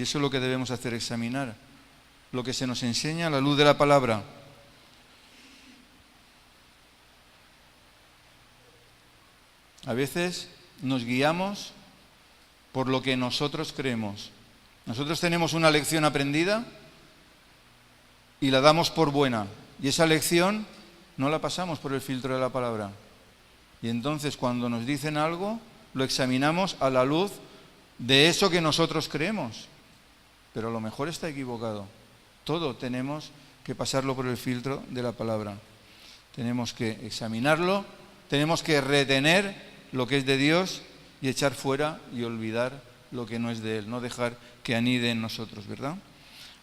Y eso es lo que debemos hacer, examinar lo que se nos enseña a la luz de la palabra. A veces nos guiamos por lo que nosotros creemos. Nosotros tenemos una lección aprendida y la damos por buena. Y esa lección no la pasamos por el filtro de la palabra. Y entonces cuando nos dicen algo, lo examinamos a la luz de eso que nosotros creemos. Pero a lo mejor está equivocado. Todo tenemos que pasarlo por el filtro de la palabra. Tenemos que examinarlo, tenemos que retener lo que es de Dios y echar fuera y olvidar lo que no es de Él, no dejar que anide en nosotros, ¿verdad?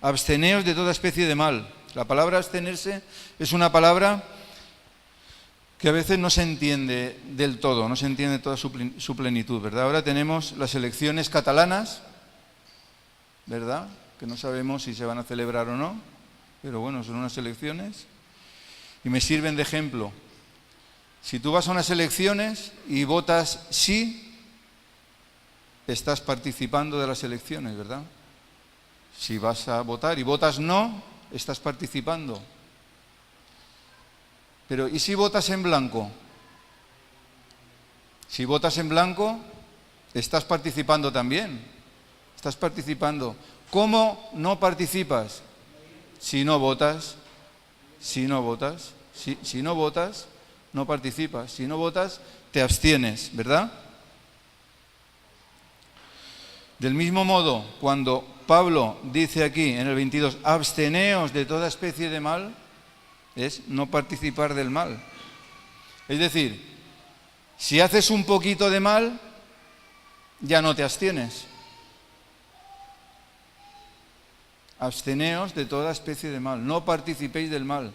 Absteneos de toda especie de mal. La palabra abstenerse es una palabra que a veces no se entiende del todo, no se entiende toda su plenitud, ¿verdad? Ahora tenemos las elecciones catalanas, ¿verdad? Que no sabemos si se van a celebrar o no, pero bueno, son unas elecciones y me sirven de ejemplo. Si tú vas a unas elecciones y votas sí, estás participando de las elecciones, ¿verdad? Si vas a votar y votas no, estás participando. Pero ¿y si votas en blanco? Si votas en blanco, estás participando también. Estás participando. ¿Cómo no participas? Si no votas. Si no votas. Si no votas, no participas. Si no votas, te abstienes, ¿verdad? Del mismo modo, cuando Pablo dice aquí en el 22, absteneos de toda especie de mal, es no participar del mal. Es decir, si haces un poquito de mal, ya no te abstienes. Absteneos de toda especie de mal, no participéis del mal.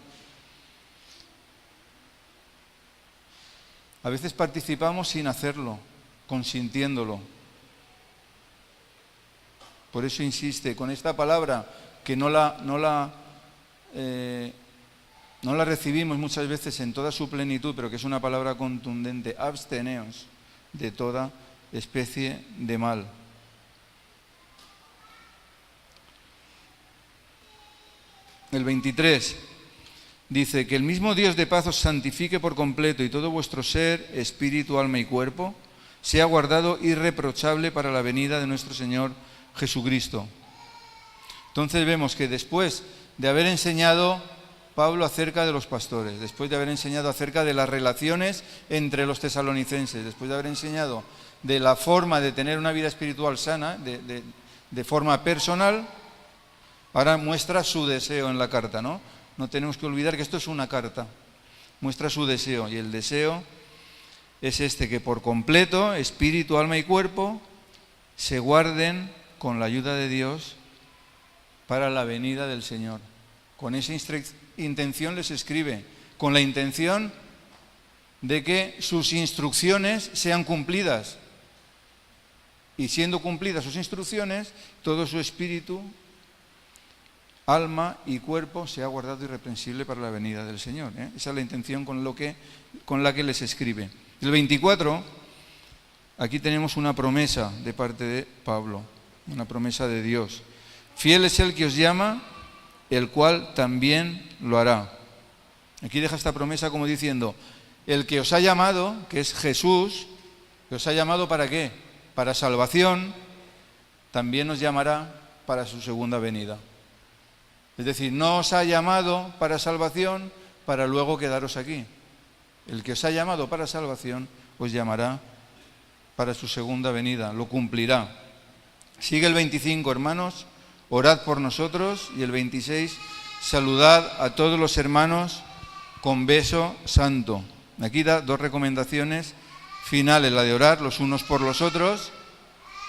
A veces participamos sin hacerlo, consintiéndolo. Por eso insiste, con esta palabra que no la recibimos muchas veces en toda su plenitud, pero que es una palabra contundente, absteneos de toda especie de mal. El 23 dice que el mismo Dios de paz os santifique por completo y todo vuestro ser, espíritu, alma y cuerpo sea guardado irreprochable para la venida de nuestro Señor Jesucristo. Entonces vemos que después de haber enseñado Pablo acerca de los pastores, después de haber enseñado acerca de las relaciones entre los tesalonicenses, después de haber enseñado de la forma de tener una vida espiritual sana, de forma personal, ahora muestra su deseo en la carta, ¿no? No tenemos que olvidar que esto es una carta, muestra su deseo, y el deseo es este, que por completo, espíritu, alma y cuerpo, se guarden con la ayuda de Dios para la venida del Señor. Con esa intención les escribe, con la intención de que sus instrucciones sean cumplidas. Y siendo cumplidas sus instrucciones, todo su espíritu, alma y cuerpo sea guardado irreprensible para la venida del Señor. Esa es la intención con la que les escribe. El 24, aquí tenemos una promesa de parte de Pablo, una promesa de Dios. Fiel es el que os llama, el cual también lo hará. Aquí deja esta promesa como diciendo, el que os ha llamado, que es Jesús, que os ha llamado ¿para qué? Para salvación, también os llamará para su segunda venida. Es decir, no os ha llamado para salvación para luego quedaros aquí. El que os ha llamado para salvación os llamará para su segunda venida, lo cumplirá. Sigue el 25, hermanos, orad por nosotros, y el 26, saludad a todos los hermanos con beso santo. Aquí da dos recomendaciones finales, la de orar los unos por los otros,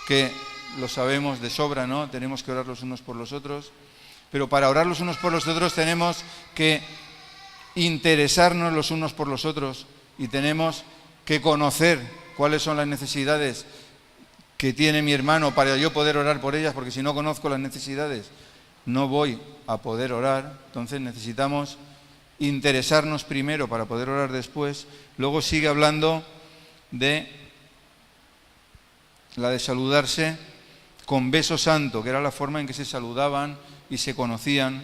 que lo sabemos de sobra, ¿no? Tenemos que orar los unos por los otros, pero para orar los unos por los otros tenemos que interesarnos los unos por los otros y tenemos que conocer cuáles son las necesidades que tiene mi hermano para yo poder orar por ellas, porque si no conozco las necesidades no voy a poder orar. Entonces necesitamos interesarnos primero para poder orar después. Luego sigue hablando de la de saludarse con beso santo, que era la forma en que se saludaban y se conocían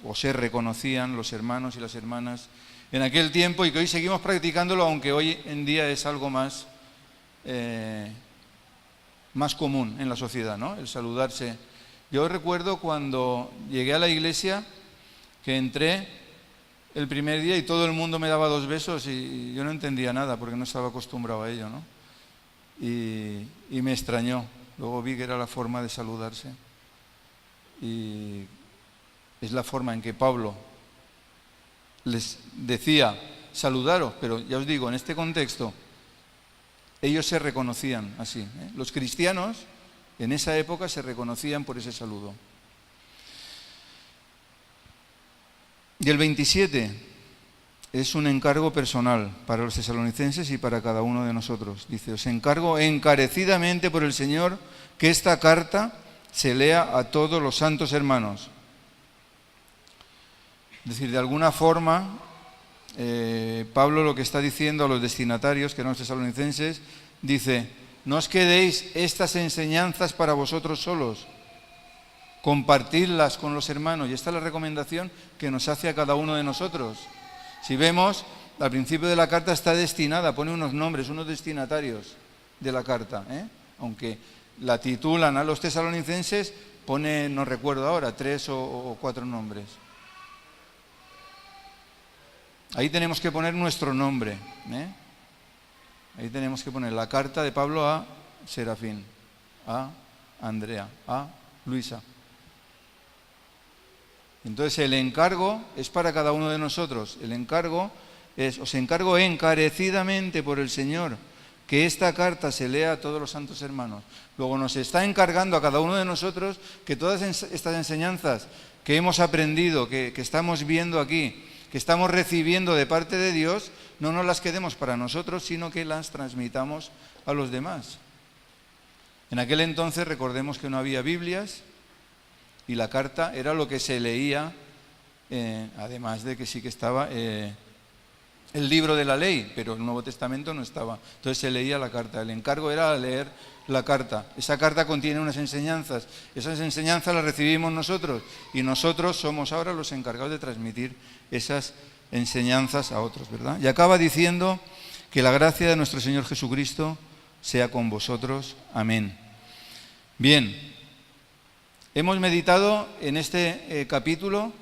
o se reconocían los hermanos y las hermanas en aquel tiempo, y que hoy seguimos practicándolo, aunque hoy en día es algo más común en la sociedad, ¿no? El saludarse. Yo recuerdo cuando llegué a la iglesia, que entré el primer día y todo el mundo me daba 2 besos y yo no entendía nada porque no estaba acostumbrado a ello, ¿no? Y me extrañó. Luego vi que era la forma de saludarse. Y es la forma en que Pablo les decía, saludaros, pero ya os digo, en este contexto, ellos se reconocían así, ¿eh? Los cristianos en esa época se reconocían por ese saludo. Y el 27 es un encargo personal para los tesalonicenses y para cada uno de nosotros. Dice, os encargo encarecidamente por el Señor que esta carta se lea a todos los santos hermanos. Es decir, de alguna forma, Pablo lo que está diciendo a los destinatarios, que eran los tesalonicenses, dice, no os quedéis estas enseñanzas para vosotros solos, compartirlas con los hermanos. Y esta es la recomendación que nos hace a cada uno de nosotros. Si vemos, al principio de la carta está destinada, pone unos nombres, unos destinatarios de la carta, ¿eh? Aunque la titulan a los tesalonicenses, pone, no recuerdo ahora, 3 o 4 nombres. Ahí tenemos que poner nuestro nombre, ¿eh? Ahí tenemos que poner la carta de Pablo a Serafín, a Andrea, a Luisa. Entonces el encargo es para cada uno de nosotros. El encargo es, os encargo encarecidamente por el Señor que esta carta se lea a todos los santos hermanos. Luego nos está encargando a cada uno de nosotros que todas estas enseñanzas que hemos aprendido, que estamos viendo aquí, que estamos recibiendo de parte de Dios, no nos las quedemos para nosotros, sino que las transmitamos a los demás. En aquel entonces recordemos que no había Biblias y la carta era lo que se leía, además de que sí que estaba el libro de la ley, pero el Nuevo Testamento no estaba. Entonces se leía la carta. El encargo era leer la carta. Esa carta contiene unas enseñanzas. Esas enseñanzas las recibimos nosotros y nosotros somos ahora los encargados de transmitir esas enseñanzas a otros, ¿verdad? Y acaba diciendo que la gracia de nuestro Señor Jesucristo sea con vosotros. Amén. Bien, hemos meditado en este capítulo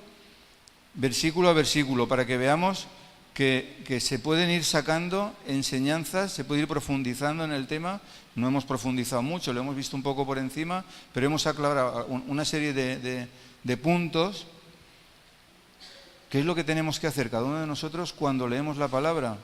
versículo a versículo para que veamos que se pueden ir sacando enseñanzas, se puede ir profundizando en el tema. No hemos profundizado mucho, lo hemos visto un poco por encima, pero hemos aclarado una serie de puntos. ¿Qué es lo que tenemos que hacer cada uno de nosotros cuando leemos la palabra?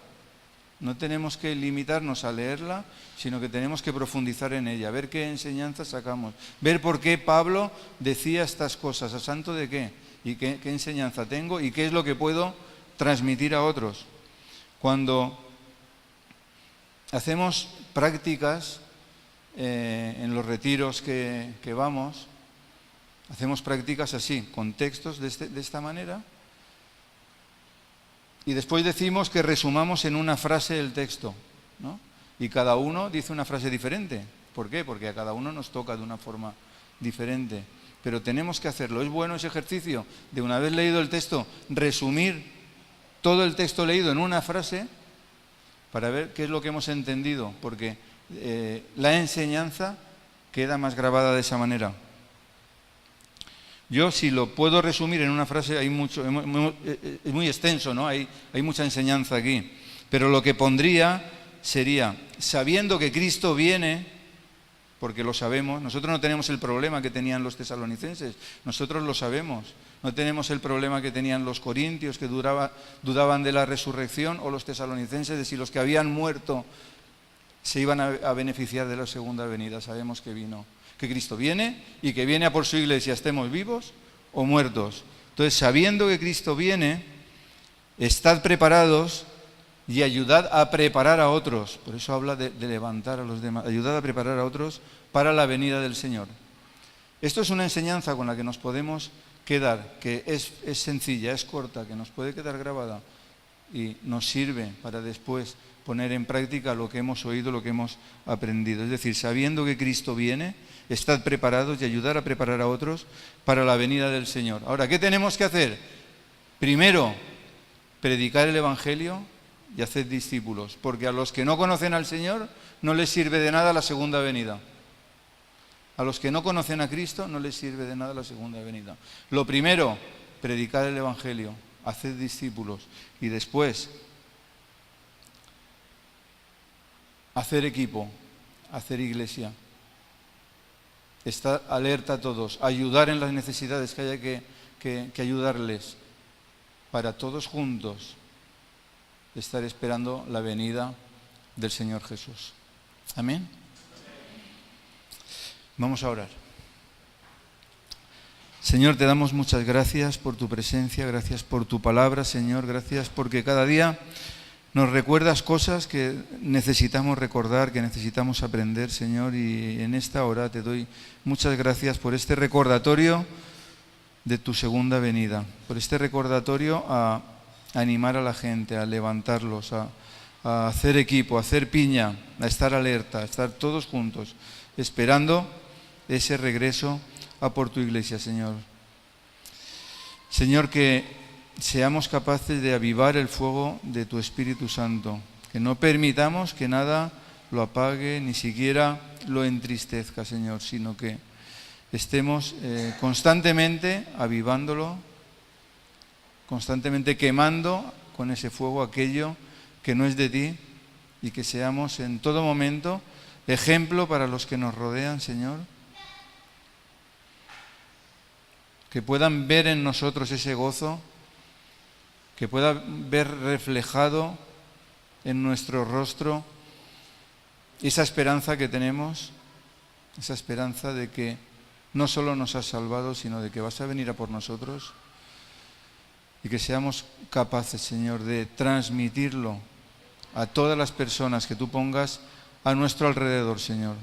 No tenemos que limitarnos a leerla, sino que tenemos que profundizar en ella, ver qué enseñanzas sacamos, ver por qué Pablo decía estas cosas, ¿a santo de qué? ¿Y qué enseñanza tengo? ¿Y qué es lo que puedo transmitir a otros? Cuando hacemos prácticas en los retiros que vamos, hacemos prácticas así, con textos de esta manera, y después decimos que resumamos en una frase el texto, ¿no? Y cada uno dice una frase diferente. ¿Por qué? Porque a cada uno nos toca de una forma diferente. Pero tenemos que hacerlo. Es bueno ese ejercicio de, una vez leído el texto, resumir todo el texto leído en una frase para ver qué es lo que hemos entendido, porque la enseñanza queda más grabada de esa manera. Yo, si lo puedo resumir en una frase, es muy extenso, ¿no? Hay mucha enseñanza aquí. Pero lo que pondría sería, sabiendo que Cristo viene, porque lo sabemos, nosotros no tenemos el problema que tenían los tesalonicenses, nosotros lo sabemos. No tenemos el problema que tenían los corintios, que dudaban de la resurrección, o los tesalonicenses de si los que habían muerto se iban a beneficiar de la segunda venida. Sabemos que vino, que Cristo viene y que viene a por su iglesia, estemos vivos o muertos. Entonces, sabiendo que Cristo viene, estad preparados y ayudad a preparar a otros. Por eso habla de levantar a los demás. Ayudad a preparar a otros para la venida del Señor. Esto es una enseñanza con la que nos podemos quedar, que es sencilla, es corta, que nos puede quedar grabada. y nos sirve para después poner en práctica lo que hemos oído, lo que hemos aprendido. Es decir, sabiendo que Cristo viene, estad preparados y ayudar a preparar a otros para la venida del Señor. Ahora, ¿qué tenemos que hacer? Primero, predicar el Evangelio y hacer discípulos, porque a los que no conocen al Señor no les sirve de nada la segunda venida. A los que no conocen a Cristo no les sirve de nada la segunda venida. Lo primero, predicar el Evangelio, hacer discípulos y después hacer equipo, hacer iglesia. Estar alerta a todos, ayudar en las necesidades que haya que ayudarles, para todos juntos estar esperando la venida del Señor Jesús. Amén. Vamos a orar. Señor, te damos muchas gracias por tu presencia, gracias por tu palabra, Señor, gracias porque cada día nos recuerdas cosas que necesitamos recordar, que necesitamos aprender, Señor, y en esta hora te doy muchas gracias por este recordatorio de tu segunda venida, por este recordatorio a animar a la gente, a levantarlos, a hacer equipo, a hacer piña, a estar alerta, a estar todos juntos, esperando ese regreso a por tu iglesia, Señor. Señor, que seamos capaces de avivar el fuego de tu Espíritu Santo, que no permitamos que nada lo apague, ni siquiera lo entristezca, Señor, sino que estemos constantemente avivándolo, constantemente quemando con ese fuego aquello que no es de ti, y que seamos en todo momento ejemplo para los que nos rodean, Señor. Que puedan ver en nosotros ese gozo, que puedan ver reflejado en nuestro rostro esa esperanza que tenemos, esa esperanza de que no solo nos has salvado, sino de que vas a venir a por nosotros, y que seamos capaces, Señor, de transmitirlo a todas las personas que tú pongas a nuestro alrededor, Señor.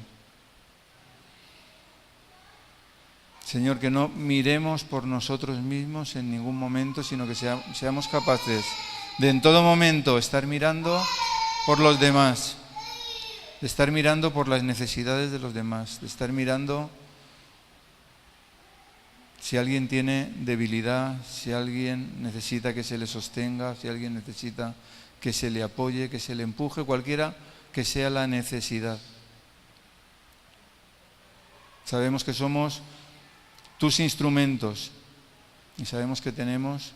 Señor, que no miremos por nosotros mismos en ningún momento, sino que seamos capaces de en todo momento estar mirando por los demás, de estar mirando por las necesidades de los demás, de estar mirando si alguien tiene debilidad, si alguien necesita que se le sostenga, si alguien necesita que se le apoye, que se le empuje, cualquiera que sea la necesidad. Sabemos que somos tus instrumentos y sabemos que tenemos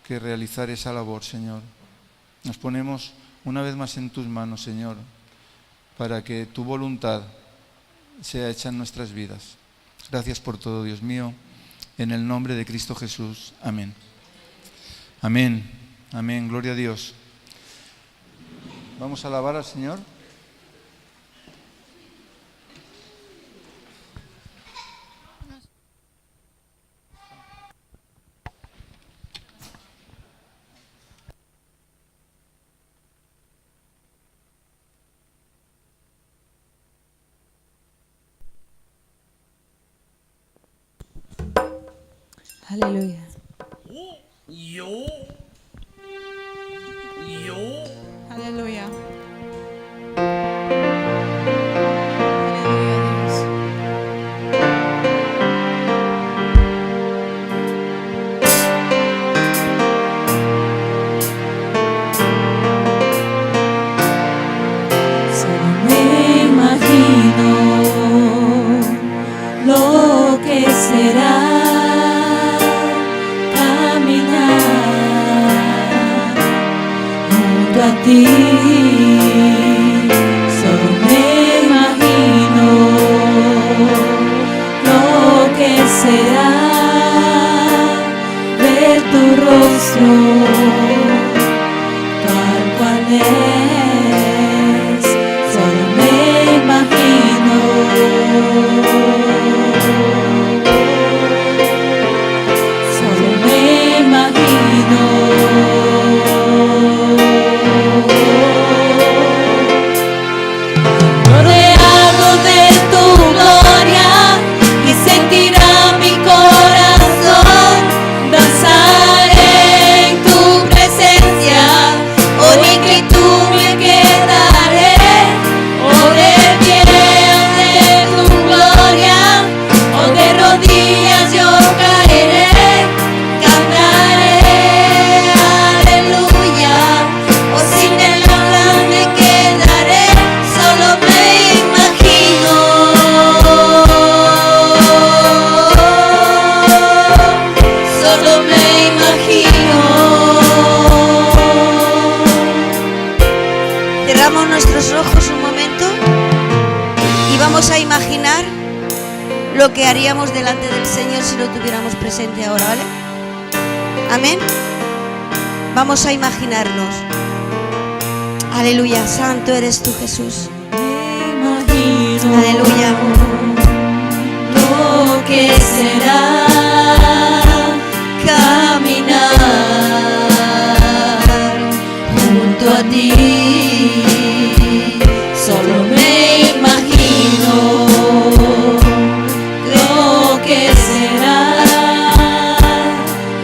que realizar esa labor, Señor. Nos ponemos una vez más en tus manos, Señor, para que tu voluntad sea hecha en nuestras vidas. Gracias por todo, Dios mío, en el nombre de Cristo Jesús. Amén. Amén. Amén. Gloria a Dios. Vamos a alabar al Señor. Aleluya. Aleluya. Solo me imagino lo que será caminar junto a ti. Solo me imagino lo que será ver tu rostro tal cual es. Solo me imagino. Solo me imagino. Rodeado de tu gloria, que sentirá mi corazón. Danzaré en tu presencia. Cerramos nuestros ojos un momento y vamos a imaginar lo que haríamos delante del Señor si lo tuviéramos presente ahora, ¿vale? Amén. Vamos a imaginarnos. Aleluya, santo eres tú, Jesús. Aleluya. Lo que será caminar junto a ti. Solo me imagino lo que será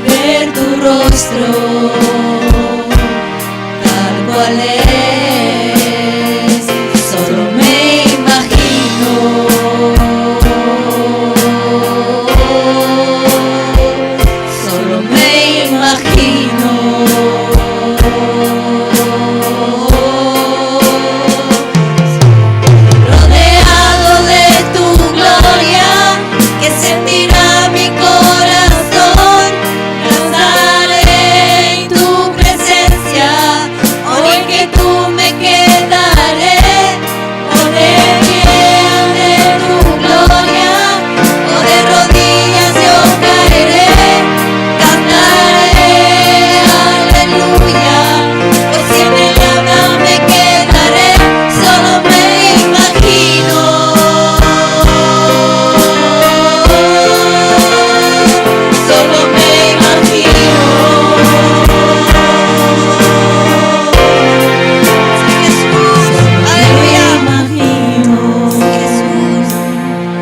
ver tu rostro tal cual es. Solo me imagino, solo me imagino. Rodeado de tu gloria, que sentirá mi corazón. Danzaré en tu presencia, hoy que tú me quedaré. O de pie ante tu gloria, o de rodillas yo caeré. Cantaré aleluya, pues si en el habla me quedaré. Solo me imagino, solo me imagino. Jesús, aleluya. Jesús,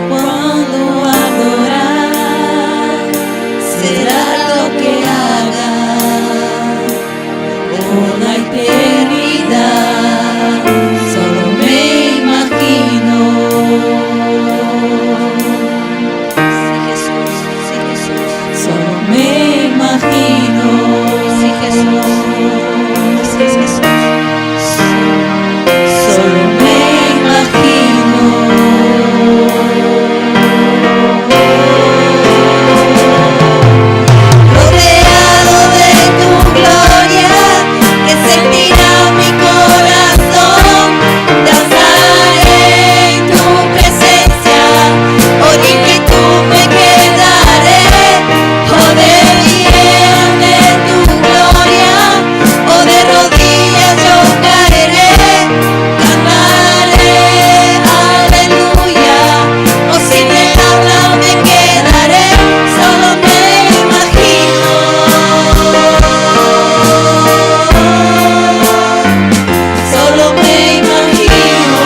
Cuando adorar será lo que haga por la eternidad. Solo me imagino, sí, Jesús, sí, Jesús, solo me imagino. sí, Jesús, sí, Jesús. Solo me imagino. Rodeado de tu gloria, que sentirá mi corazón. Danzaré en tu presencia, hoy que tú me quedaré. O de pie ante tu gloria, o de rodillas yo caeré. Cantaré aleluya, o sin el habla me quedaré. Solo me imagino, solo me imagino.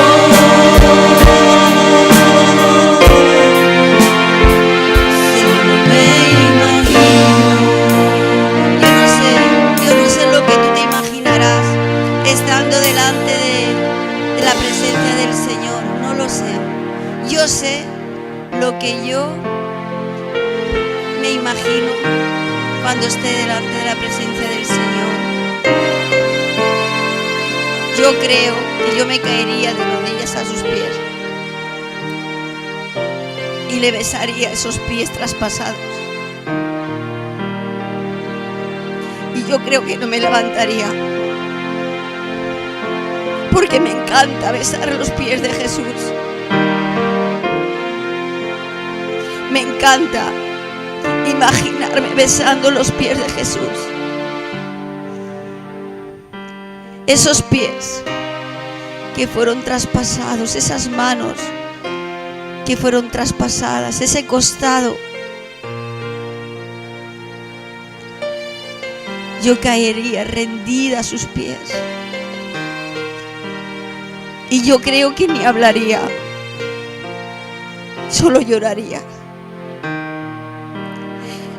Solo me imagino. Yo no sé lo que tú te imaginarás estando delante de la presencia del Señor, no lo sé. Yo sé lo que yo me imagino cuando esté delante de la presencia del Señor. Yo creo que yo me caería de rodillas a sus pies y le besaría esos pies traspasados. Y yo creo que no me levantaría, porque me encanta besar los pies de Jesús. Me encanta imaginarme besando los pies de Jesús. Esos pies que fueron traspasados, esas manos que fueron traspasadas, ese costado. Yo caería rendida a sus pies. Y yo creo que ni hablaría, solo lloraría.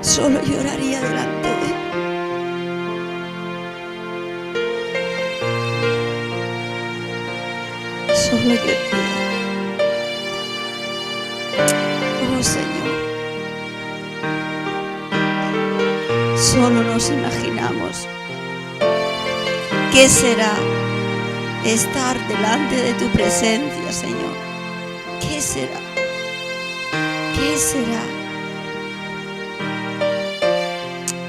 Solo lloraría delante de él. Solo lloraría. Oh Señor, solo nos imaginamos qué será estar delante de tu presencia, Señor. ¿Qué será? ¿Qué será?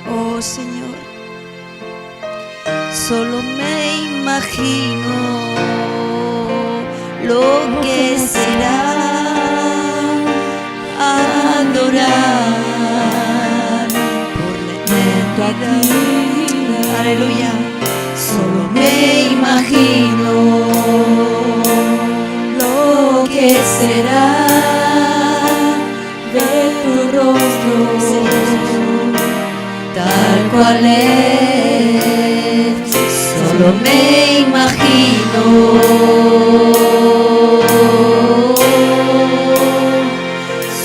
Oh Señor, solo me imagino lo que será adorar por la eternidad. Aleluya. Solo me imagino lo que será ver tu rostro tal cual es. Solo me imagino,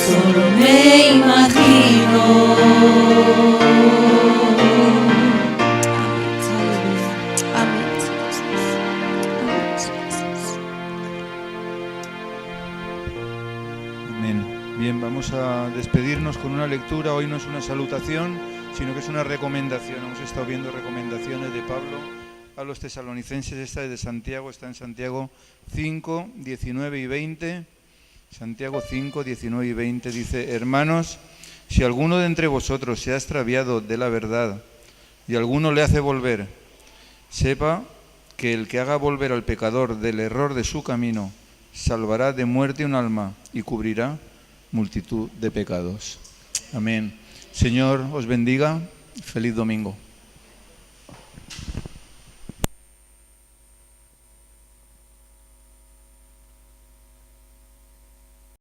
solo me imagino. Amén. Amén. Bien, vamos a despedirnos con una lectura. Hoy no es una salutación, sino que es una recomendación. Hemos estado viendo recomendaciones de Pablo a los tesalonicenses. Esta es de Santiago, está en Santiago 5, 19 y 20. Santiago 5, 19 y 20 dice: hermanos, si alguno de entre vosotros se ha extraviado de la verdad y alguno le hace volver, sepa que el que haga volver al pecador del error de su camino salvará de muerte un alma y cubrirá multitud de pecados. Amén. Señor os bendiga. Feliz domingo.